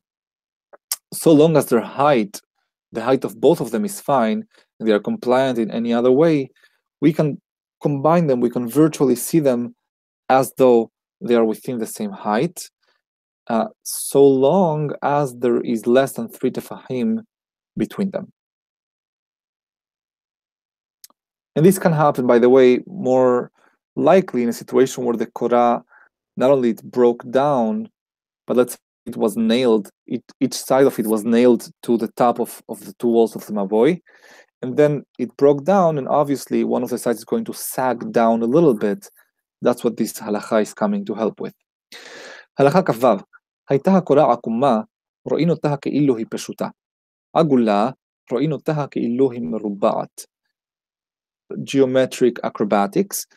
so long as the height of both of them is fine, and they are compliant in any other way, we can combine them, we can virtually see them as though they are within the same height, so long as there is less than 3 tefahim between them. And this can happen, by the way, more likely in a situation where the Korah, not only it broke down, but let's say it was nailed, each side of it was nailed to the top of the two walls of the Mavoi, and then it broke down, and obviously one of the sides is going to sag down a little bit. That's what this halacha is coming to help with. הלכה כ"ו, הייתה הקורה עקומה, רואים אותה כאילו היא פשוטה. עגולה, רואים אותה כאילו היא מרובעת. Geometric acrobatics.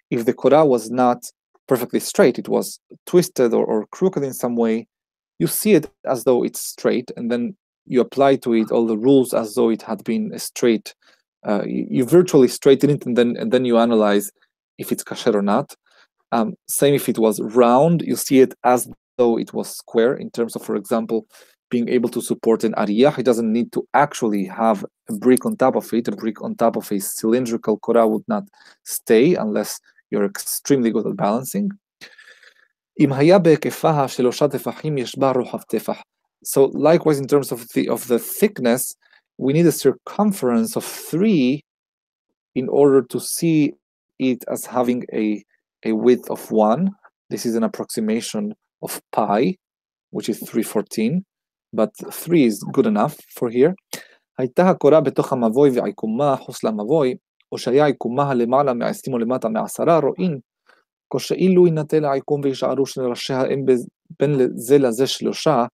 If the Korah was not perfectly straight, it was twisted or crooked in some way, you see it as though it's straight, and then you apply to it all the rules as though it had been a straight. You virtually straighten it, and then you analyze if it's kasher or not. Same if it was round, you see it as though it was square in terms of, for example, being able to support an ariyah. It doesn't need to actually have a brick on top of it. A brick on top of a cylindrical Korah would not stay unless you're extremely good at balancing. אם היה בהיקפה שלושה טפחים יש בה רוחב טפח. So likewise, in terms of the thickness, we need a circumference of 3 in order to see it as having a width of 1. This is an approximation of pi, which is 314, but 3 is good enough for here. הייתה הקורה בתוך המבוי והעיקומה חוץ למבוי, או שהיה עיקומה למעלה מ-20 או למטה מ-10, רואים כשאילו ינטל העיקום וישארו שני ראשיה הם בין זה לזה שלושה,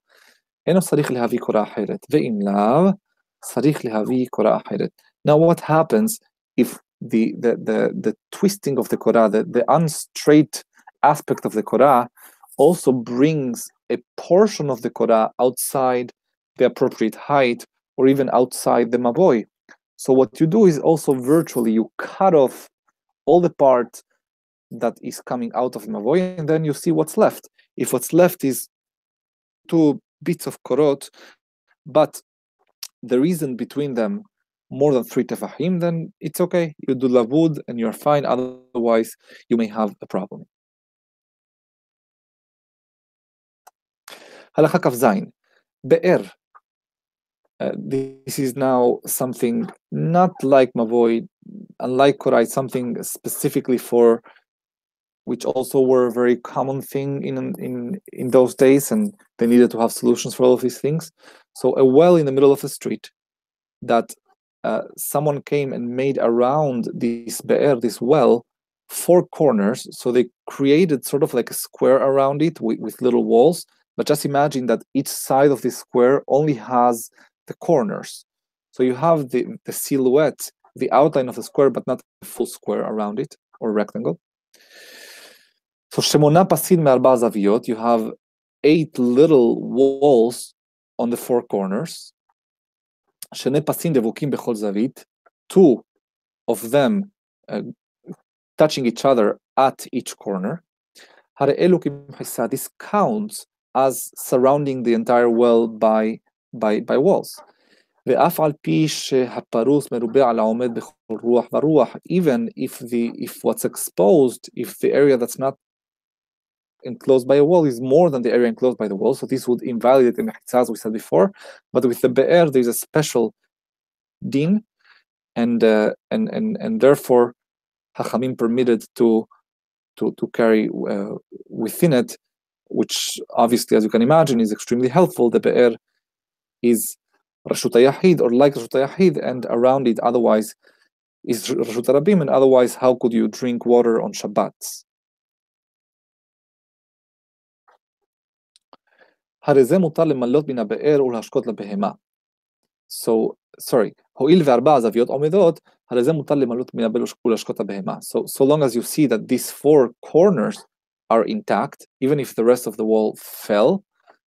אינו צריך להביא קורה אחרת, ואם לאו, צריך להביא קורה אחרת. Now what happens if the twisting of the Korah, the unstraight aspect of the Korah also brings a portion of the Korah outside the appropriate height or even outside the Mavoi? So what you do is also virtually you cut off all the part that is coming out of Mavoi, and then you see what's left. If what's left is 2 bits of korot, but the reason between them more than 3 tefahim, then it's okay. You do labud and you're fine. Otherwise, you may have a problem. Halacha Kaf Zayin. Be'er. This is now something not like Mavoid, unlike Korai, something specifically for which also were a very common thing in those days, and they needed to have solutions for all of these things. So a well in the middle of the street that someone came and made around this be'er, this well, 4 corners. So they created sort of like a square around it with little walls. But just imagine that each side of this square only has the corners. So you have the silhouette, the outline of the square, but not the full square around it, or rectangle. So Shemona Pasin me'arba zaviyot, you have 8 little walls on the 4 corners. Shene Pasin devukim bechol zavit, 2 of them touching each other at each corner. This counts as surrounding the entire well by walls. Even if what's exposed, if the area that's not enclosed by a wall is more than the area enclosed by the wall, so this would invalidate the mechitza, as we said before. But with the be'er, there's a special din, and therefore Hachamim permitted to carry within it, which obviously, as you can imagine, is extremely helpful. The be'er is Rashut HaYahid, or like Rashut HaYahid, and around it otherwise is Rashut HaRabim, and otherwise how could you drink water on Shabbat? So, sorry, so long as you see that these 4 corners are intact, even if the rest of the wall fell,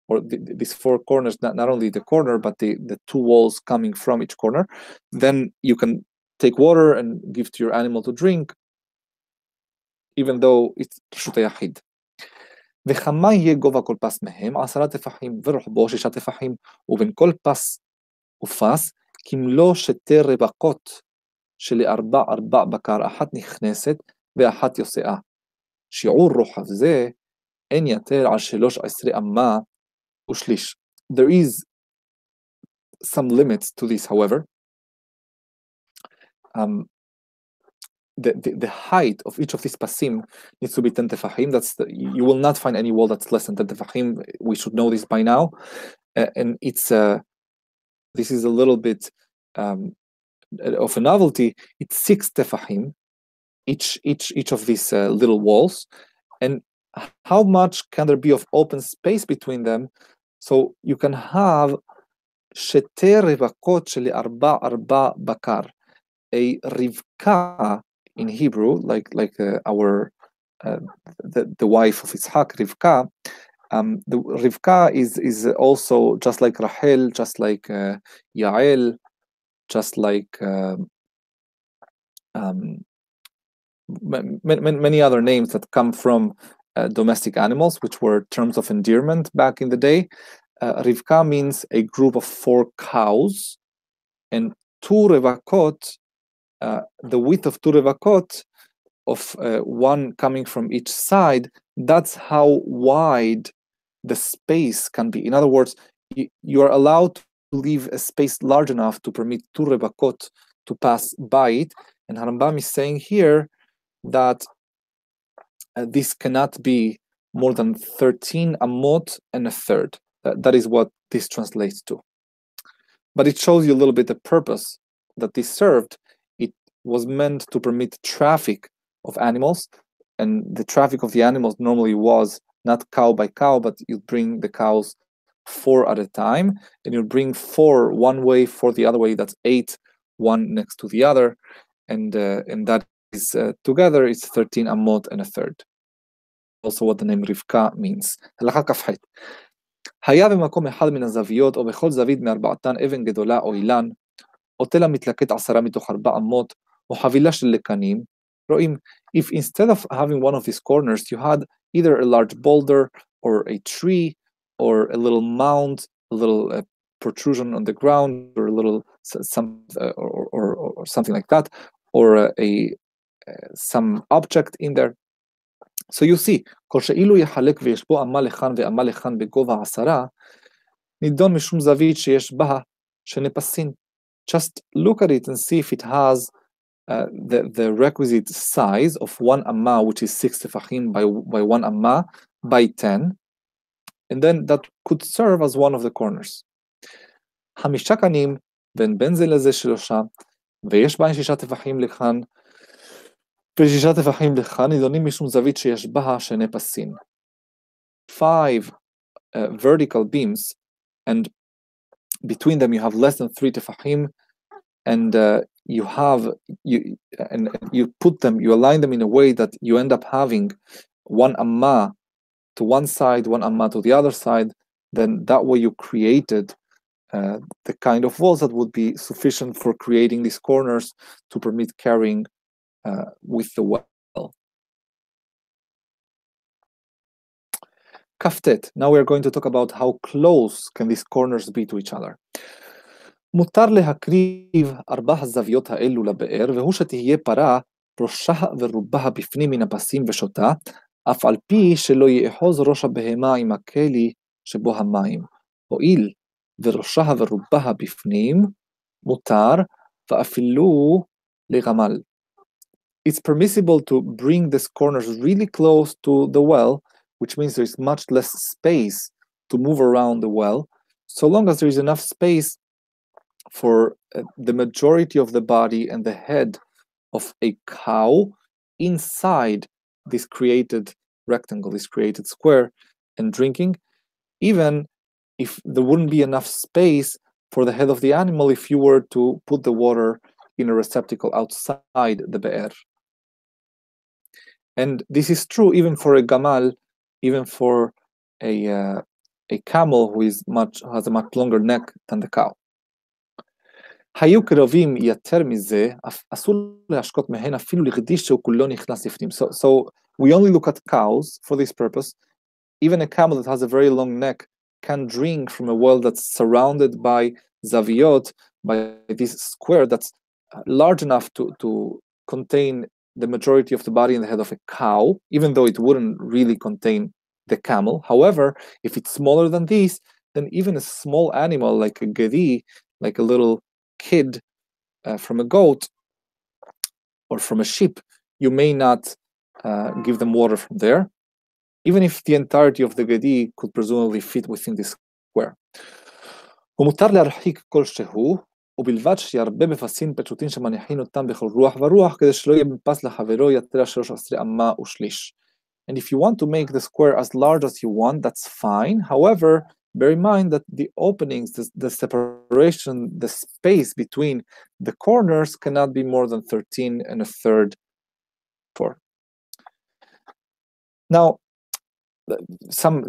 or these 4 corners, not only the corner, but the 2 walls coming from each corner, then you can take water and give to your animal to drink, even though it's Rashut HaYahid. וכמה יהיה גובה כל פס מהם? 10 טפחים ורוחבו 6 טפחים, ובין כל פס ופס כמלוא 2 רבקות שלארבע בקר, אחת נכנסת ואחת יוצאה. שיעור רוחב זה אין יותר על 13 אמה ושליש. There is some limits to this, however. The height of each of these pasim needs to be 10 tefahim. You will not find any wall that's less than 10 tefahim. We should know this by now. And it's this is a little bit of a novelty. It's 6 tefahim, each of these little walls. And how much can there be of open space between them? So you can have shete revakot sheli arba bakar, a rivka in Hebrew, like our the wife of Yitzhak, Rivka. The Rivka is also just like Rachel, just like Yael, just like many other names that come from domestic animals, which were terms of endearment back in the day. Rivka means a group of 4 cows, and 2 revakot, the width of 2 revakot, of 1 coming from each side, that's how wide the space can be. In other words, you are allowed to leave a space large enough to permit 2 revakot to pass by it. And Harambam is saying here that this cannot be more than 13 amot and a third. That is what this translates to. But it shows you a little bit the purpose that this served. It was meant to permit traffic of animals, and the traffic of the animals normally was not cow by cow, but you bring the cows 4 at a time, and you bring 4 one way, 4 the other way. That's 8, one next to the other, and that is together it's 13 amot and a third. Also, what the name Rivka means. היה במקום אחד מן הזוויות, או בכל זווית מארבעתן אבן גדולה או אילן, עוטה מתלקט 10 מתוך 4 אמות, או חבילה של לקנים. רואים, if instead of having one of these corners, you had either a large boulder, or a tree, or a little mound, a little protrusion on the ground, or a little or something like that, or some object in there. So you see, כל שאילו יחלק ויש בו אמה לכאן ואמה לכאן בגובה 10, נידון משום זווית שיש בה שני פסים. Just look at it and see if it has the requisite size of one amma, which is 6 tefachim by 1 amma by 10, and then that could serve as one of the corners. 5 קנים בין זה לזה 3, ויש בהן 6 טפחים לכאן ו6 טפחים לכאן, נידונים משום זווית שיש בה שני פסים. 5 vertical beams, and between them you have less than 3 tefachim, and you put them, you align them in a way that you end up having 1 amma to one side, 1 amma to the other side. Then that way you created the kind of walls that would be sufficient for creating these corners to permit carrying with the well. Kaftet. Now we are going to talk about how close can these corners be to each other. מותר להקריב 4 הזוויות האלו לבאר, והוא שתהיה פרה ראשה ורובה בפנים מן הפסים ושותה, אף על פי שלא יאחוז ראש הבהמה עם הכלי שבו המים. הואיל וראשה ורובה בפנים, מותר, ואפילו לגמל. It's permissible to bring these corners really close to the well, which means there's much less space to move around the well, so long as there is enough space for the majority of the body and the head of a cow inside this created rectangle, this created square, and drinking, even if there wouldn't be enough space for the head of the animal if you were to put the water in a receptacle outside the be'er. And this is true even for a gamal, even for a camel who has a much longer neck than the cow. היו קרובים יותר מזה, אסור להשקות מהן אפילו לכדי שהוא כולו נכנס לפנים. So we only look at cows for this purpose. Even a camel that has a very long neck can drink from a well that's surrounded by zaviyot, by this square that's large enough to contain the majority of the body and the head of a cow, even though it wouldn't really contain the camel. However, if it's smaller than this, then even a small animal like a gedi, like a little kid from a goat or from a sheep, you may not give them water from there, even if the entirety of the gedi could presumably fit within this square. ומותר להרחיק כלשהו, ובלבד שירבה בפסים פשוטים שמניחים אותם בכל רוח ורוח, כדי שלא יהיה מפס לחברו יותר 13 אמה ושליש. And if you want to make the square as large as you want, that's fine. However, bear in mind that the openings, the separation, the space between the corners cannot be more than 13 1/3 4. Now,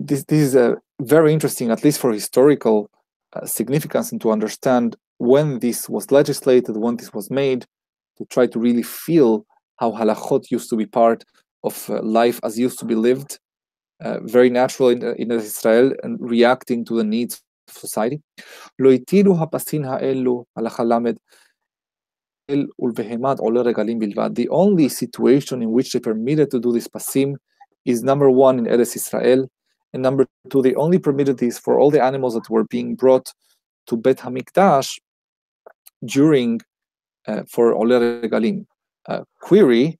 this is very interesting, at least for historical significance, and to understand when this was legislated, when this was made, to try to really feel how halachot used to be part of life as used to be lived, very natural in Israel, and reacting to the needs of society. לא התירו הפסים האלו, הלכה למד, אל ולבהמת עולה רגלים בלבד. The only situation in which they permitted to do this pasim is number 1 in Eretz Israel, and number 2, they only permitted this for all the animals that were being brought to Bet HaMikdash during for Ole Regalim. Query,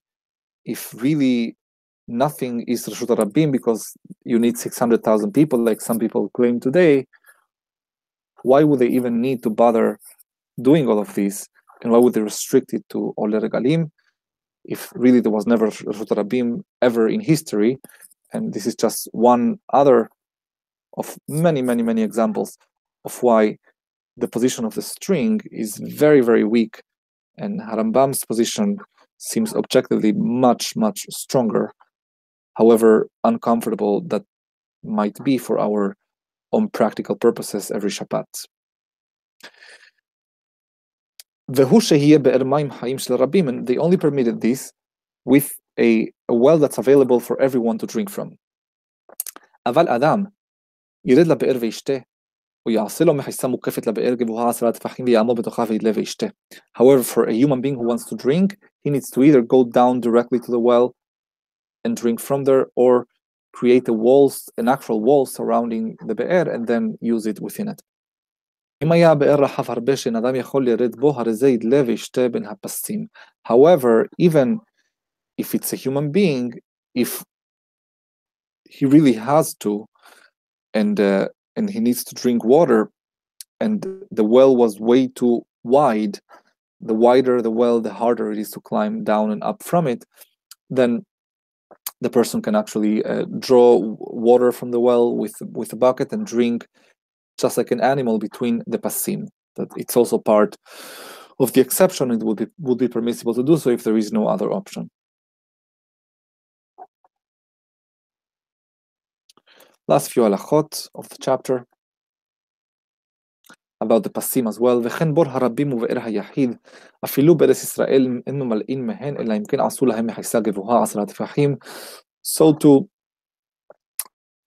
if really nothing is Reshut HaRabim because you need 600,000 people like some people claim today, why would they even need to bother doing all of this? And why would they restrict it to Ole Regalim if really there was never Reshut HaRabim ever in history? And this is just one other of many, many, many examples of why the position of the string is very, very weak, and Harambam's position seems objectively much, much stronger, however uncomfortable that might be for our own practical purposes every Shabbat. והוא שיהיה באר מים חיים של רבים, and they only permitted this with a well that's available for everyone to drink from. אבל אדם ירד לבאר וישתה, ויעשה לו מחיסה מוקפת לבאר גבוהה 10 טפחים ויעמוד בתוכה וידלה וישתה. However, for a human being who wants to drink, he needs to either go down directly to the well and drink from there, or create an actual wall surrounding the be'er and then use it within it. אם היה הבאר רחב הרבה שאין אדם יכול לרד בו, הרי זה ידלה וישתה בין הפסים. However, even if it's a human being, if he really has to, and he needs to drink water, and the well was way too wide, the wider the well, the harder it is to climb down and up from it, then the person can actually draw water from the well with a bucket and drink just like an animal between the pasim. That it's also part of the exception. It would be permissible to do so if there is no other option. Last few halachot of the chapter about the pasim as well. וכן בור הרבים ובאר היחיד, אפילו בארץ ישראל אין ממלאים מהן, אלא אם כן עשו להם מחיסה גבוהה 10 טפחים. So too,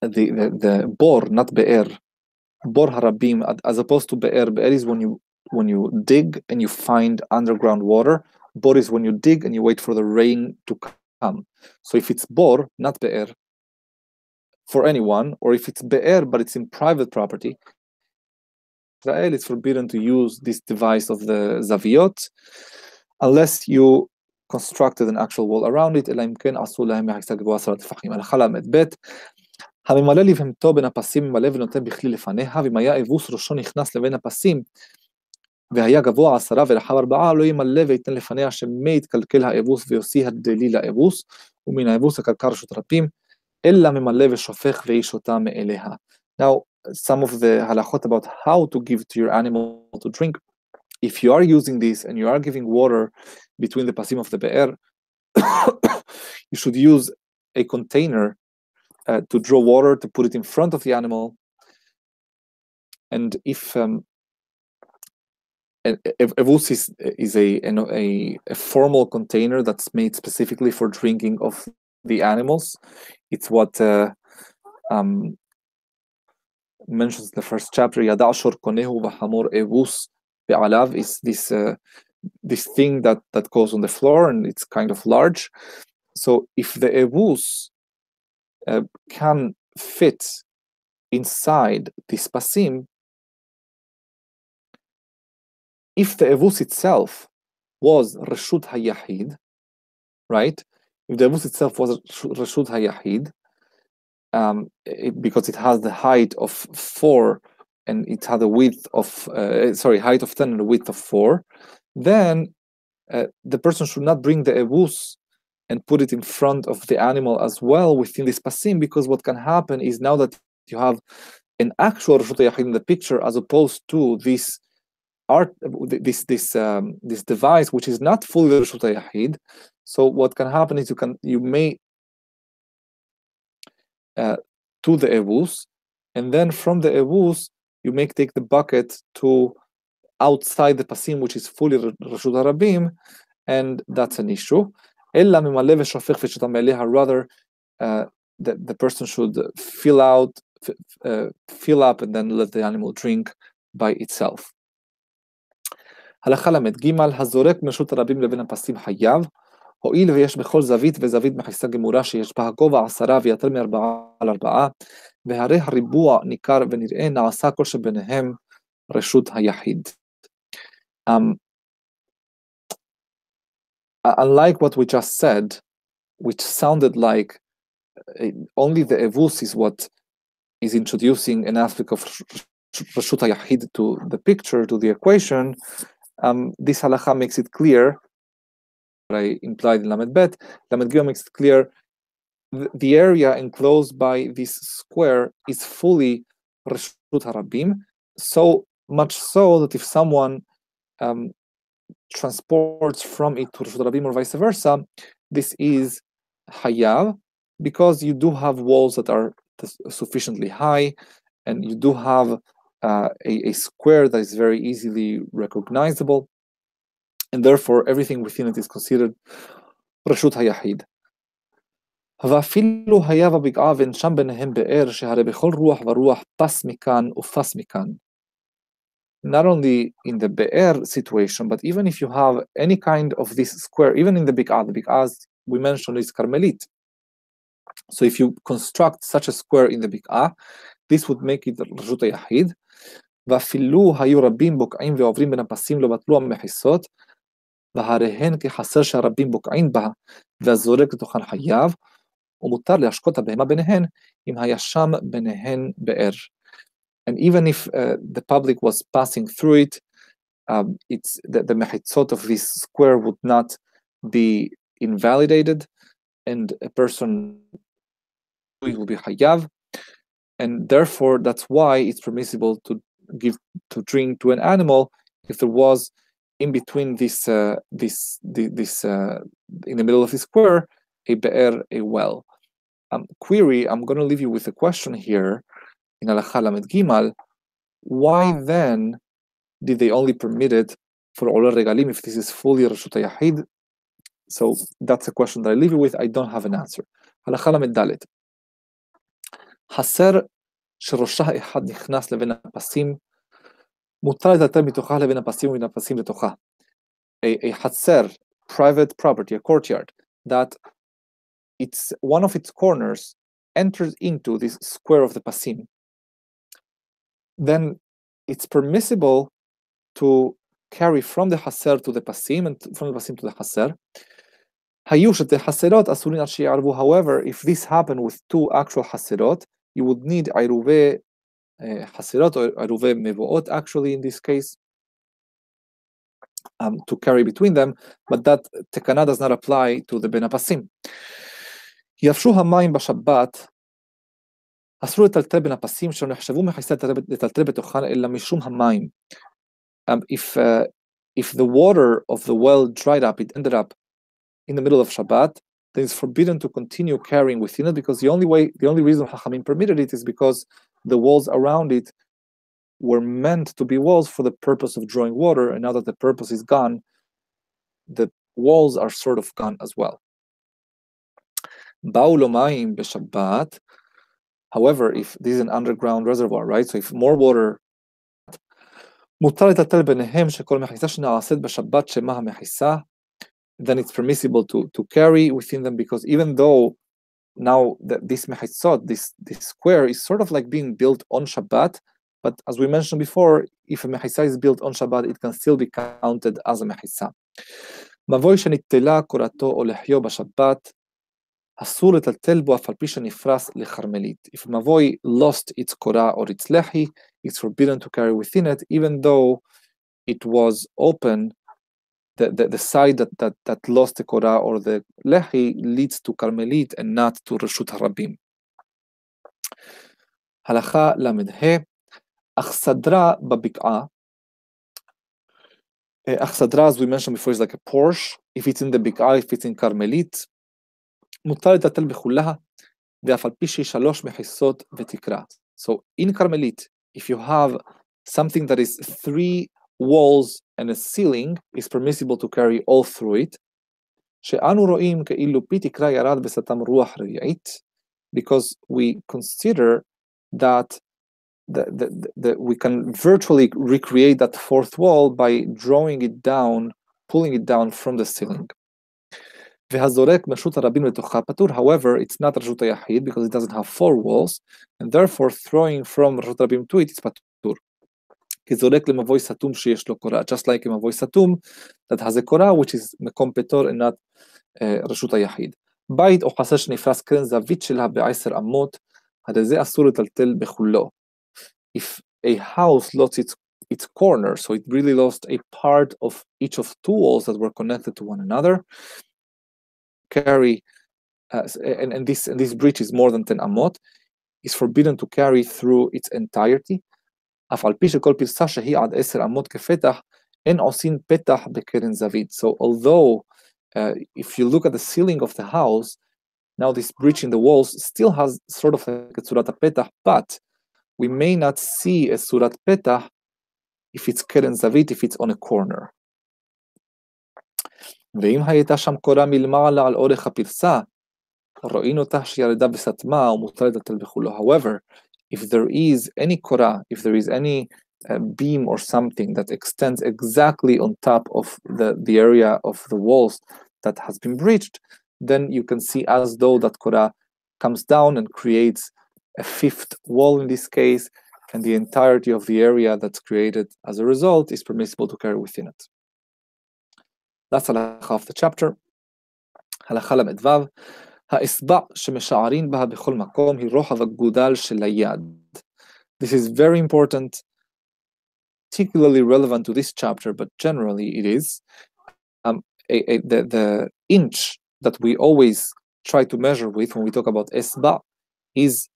the bor, not be'er, bor harabim, as opposed to be'er. Be'er is when you dig and you find underground water. Bor is when you dig and you wait for the rain to come. So if it's bor, not be'er, for anyone, or if it's be'er but it's in private property, Israel is forbidden to use this device of the zaviyot unless you constructed an actual wall around it. אלא אם כן עשו להם מחיסה גבוהה 10 טפחים. הלכה ל"ב, הממלא לבהמתו בין הפסים ממלא ונותן בכלי לפניה, ואם היה אבוס ראשו נכנס לבין הפסים והיה גבוה 10 ורחב 4, לא ימלא ויתן לפניה שמא יתקלקל האבוס ויוציא הדלי לאבוס, ומן האבוס הקלקל רשות רבים, אלא ממלא ושופך ואיש אותה מאליה. Now, some of the halachot about how to give to your animal to drink. If you are using this and you are giving water between the pasim of the be'er, you should use a container to draw water, to put it in front of the animal. And if evus is a formal container that's made specifically for drinking of the animals, it's what mentions the first chapter. Yada shor konehu v'hamor evus be'alav is this thing that goes on the floor, and it's kind of large. So if the evus can fit inside this pasim, if the evus itself was reshut hayahid, right? If the evus itself was reshut hayahid, because it has the height of 4 and it had a width of height of 10 and a width of 4, then the person should not bring the evus and put it in front of the animal as well within this pasim, because what can happen is, now that you have an actual reshut hayahid in the picture as opposed to this device which is not fully reshut hayahid, so what can happen is you may to the evus, and then from the evus you may take the bucket to outside the pasim, which is fully reshut harabim, and that's an issue. Rather, the person should fill up and then let the animal drink by itself. הלכה ל"ג, הזורק מרשות הרבים לבין הפסים חייב, הואיל ויש בכל זווית וזווית מחיסה גמורה שיש בה גובה 10 ויותר מ4 על 4, והרי הריבוע ניכר ונראה, נעשה כל שביניהם רשות היחיד. Unlike what we just said, which sounded like only the evus is what is introducing an aspect of reshut hayahid to the picture, to the equation, this halacha makes it clear, what I implied in Lamed Bet. Lamed Gimel makes it clear the area enclosed by this square is fully reshut harabim, so much so that if someone transports from it to reshut harabim or vice versa, this is hayav, because you do have walls that are sufficiently high, and you do have a square that is very easily recognizable, and therefore everything within it is considered reshut hayahid. ואפילו היה בבקעה ואין שם ביניהם באר, שהרי בכל רוח ורוח פס מכאן ופס מכאן. not only in the Be'er situation, but even if you have any kind of this square, even in the Bik'ah as we mentioned is Carmelit. So if you construct such a square in the Bik'ah, this would make it רשות היחיד, ואפילו היו רבים בוקעים ועוברים בין הפסים לא בטלו המחיסות, והריהן כחסר שהרבים בוקעים בה, והזורק לתוכן חייב, ומותר להשקות הבהמה ביניהן, אם היה שם ביניהן באר. And even if the public was passing through it, it's the mechitzot of this square would not be invalidated, and a person will be hayav, and therefore that's why it's permissible to drink to an animal if there was in between this in the middle of the square a be'er, a well. Query, I'm going to leave you with a question here in Halacha Lamed Gimal. Why then did they only permit it for Oler Regalim if this is fully Reshut HaYahid? So that's a question that I leave you with. I don't have an answer. Halacha Lamed Dalet. חסר שראשה אחד נכנס לבין הפסים, מותר לטלטל מתוכה לבין הפסים ובין הפסים לתוכה. A חצר, private property, a courtyard, that it's one of its corners enters into this square of the pasim, then it's permissible to carry from the חסר to the pasim and from the pasim to the חסר. היו שתי חסרות אסורים עד שיערבו. However, if this happened with two actual חסרות, you would need עירובי חסרות or עירובי מבואות actually in this case to carry between them, but that תקנה does not apply to the בין הפסים. יבשו המים בשבת, אסור לטלטל בין הפסים שלא נחשבו מחיסה לטלטל בתוכן אלא משום המים. If the water of the well dried up, it ended up in the middle of Shabbat, then it's forbidden to continue carrying within it, because the only reason Chachamim permitted it is because the walls around it were meant to be walls for the purpose of drawing water, and now that the purpose is gone, the walls are sort of gone as well. באו לו מים בשבת. However, if this is an underground reservoir, right? So if more water, מותר לטלטל ביניהם שכל מחיסה שנעשית בשבת שמה המחיסה, then it's permissible to carry within them, because even though now that this mechitsot, this square is sort of like being built on Shabbat, but as we mentioned before, if a mechitza is built on Shabbat, it can still be counted as a mechitza. מבוי שנטלה קורתו או לחיו בשבת, אסור לטלטל בו אף על פי שנפרס לחרמלית. If מבוי lost its korah or its lehi, it's forbidden to carry within it, even though it was open. The side that lost the korah or the lehi leads to Carmelit and not to Reshut HaRabim. Halacha Lamed He. Achsadra babik'ah. Achsadra, as we mentioned before, is like a Porsche. If it's in the bik'ah, if it's in Carmelit, מותר לטלטל בכולה, ואף על פי שהיא 3 מחיסות ותקרה. So in Carmelit, if you have something that is 3 walls and a ceiling, is permissible to carry all through it. שאנו רואים כאילו פי תקרה ירד בסתם רוח רביעית, because we consider that we can virtually recreate that 4th wall by drawing it down, pulling it down from the ceiling. והזורק מרשות הרבים לתוכה פטור. However, it's not רשות היחיד because it doesn't have 4 walls, and therefore throwing from רשות הרבים to it is פטור. כי זורק למבוי סתום שיש לו קורה, just like a מבוי סתום that has a קורה which is מקום פטור and not רשות היחיד. בית או חסר שנפרס קרן זווית שלה ב10 אמות, הרי זה אסור לטלטל בכולו. If a house lost its corner, so it really lost a part of each of 2 walls that were connected to one another, carry and this breach is more than 10 amot, is forbidden to carry through its entirety. אף על פי שכל פרסה שהיא עד 10 אמות כפתח, אין עושים פתח בקרן זווית. So although if you look at the ceiling of the house, now this breach in the walls still has sort of like a צורת הפתח, but we may not see a צורת פתח if it's קרן זווית, if it's on a corner. ואם הייתה שם קורה מלמעלה על אורך הפרסה, רואים אותה שירדה בסתמה ומותר לטלטל בכולו. However, if there is any korah, if there is any beam or something that extends exactly on top of the area of the walls that has been breached, then you can see as though that Korah comes down and creates a fifth wall in this case, and the entirety of the area that's created as a result is permissible to carry within it. That's halacha of the chapter. הלכה ל"ו, האצבע שמשערים בה בכל מקום היא רוחב הגודל של היד. This is very important, particularly relevant to this chapter, but generally it is. The inch that we always try to measure with when we talk about isba is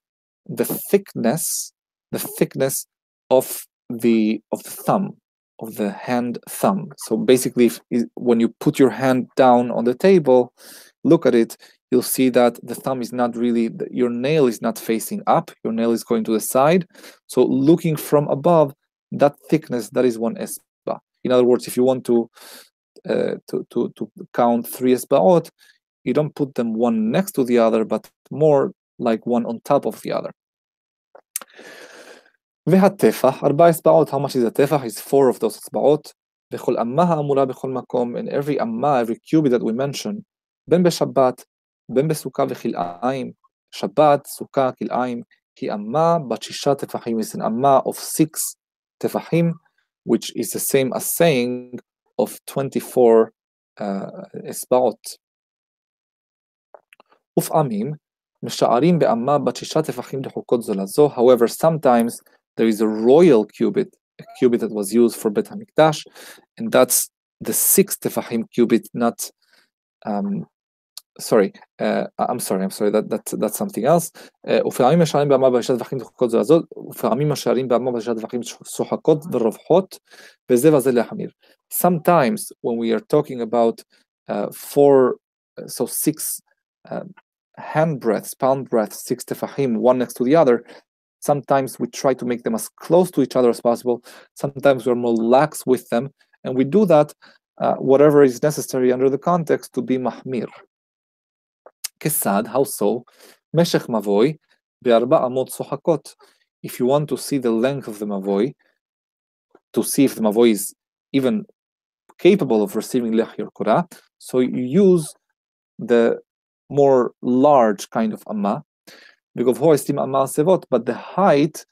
the thickness of the thumb, of the hand thumb. So basically, when you put your hand down on the table, look at it, you'll see that the thumb is not really, your nail is not facing up, your nail is going to the side. So looking from above, that thickness, that is one isba. In other words, if you want to count 3 isbaot, you don't put them one next to the other, but more like one on top of the other. והטפח, 4 אצבעות, how much is the טפח? Is 4 of those אצבעות. וכל אמה האמורה בכל מקום, and every אמה, every cubit that we mention, בין בשבת, בין בסוכה וכלאיים, שבת, סוכה, כלאיים, היא אמה בת 6 טפחים, is an אמה of 6 טפחים, which is the same as saying of 24 אצבעות. ופעמים, משערים באמה בת 6 טפחים דחוקות זו לזו. However, sometimes there is a royal cubit, a cubit that was used for Bet HaMikdash, and that's the 6 tefahim cubit, not, I'm sorry, that's something else. ופעמים משערים באמה בת 6 טפחים דחוקות זו לזו, ופעמים משערים באמה בת 6 טפחים שוחקות ורווחות, וזה וזה להחמיר. Sometimes when we are talking about 6 hand breaths, palm breaths, 6 tefahim, one next to the other, sometimes we try to make them as close to each other as possible. Sometimes we're more lax with them, and we do that whatever is necessary under the context to be mahmir. Kesad, how so? Meshech mavoi be'arba amot sohakot. If you want to see the length of the mavoi, to see if the mavoi is even capable of receiving lech Korah, so you use the more large kind of amma, but the height,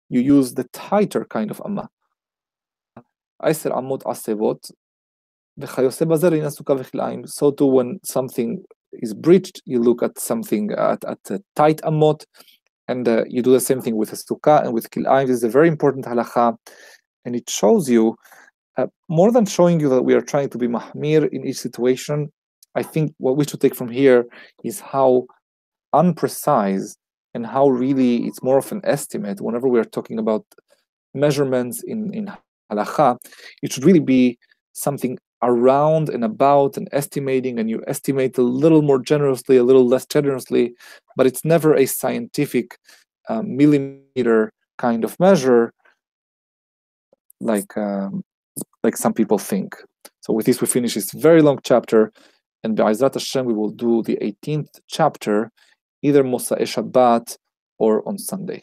you use the tighter kind of amma. So too, when something is breached, you look at something at a tight amot, and you do the same thing with a sukkah and with kilayim. This is a very important halacha, and it shows you, more than showing you that we are trying to be mahmir in each situation, I think what we should take from here is how unprecise and how really it's more of an estimate. Whenever we are talking about measurements in halakha, it should really be something around and about and estimating, and you estimate a little more generously, a little less generously, but it's never a scientific millimeter kind of measure like some people think. So with this we finish this very long chapter, and Be'ezrat Hashem we will do the 18th chapter either Mosai Shabbat or on Sunday.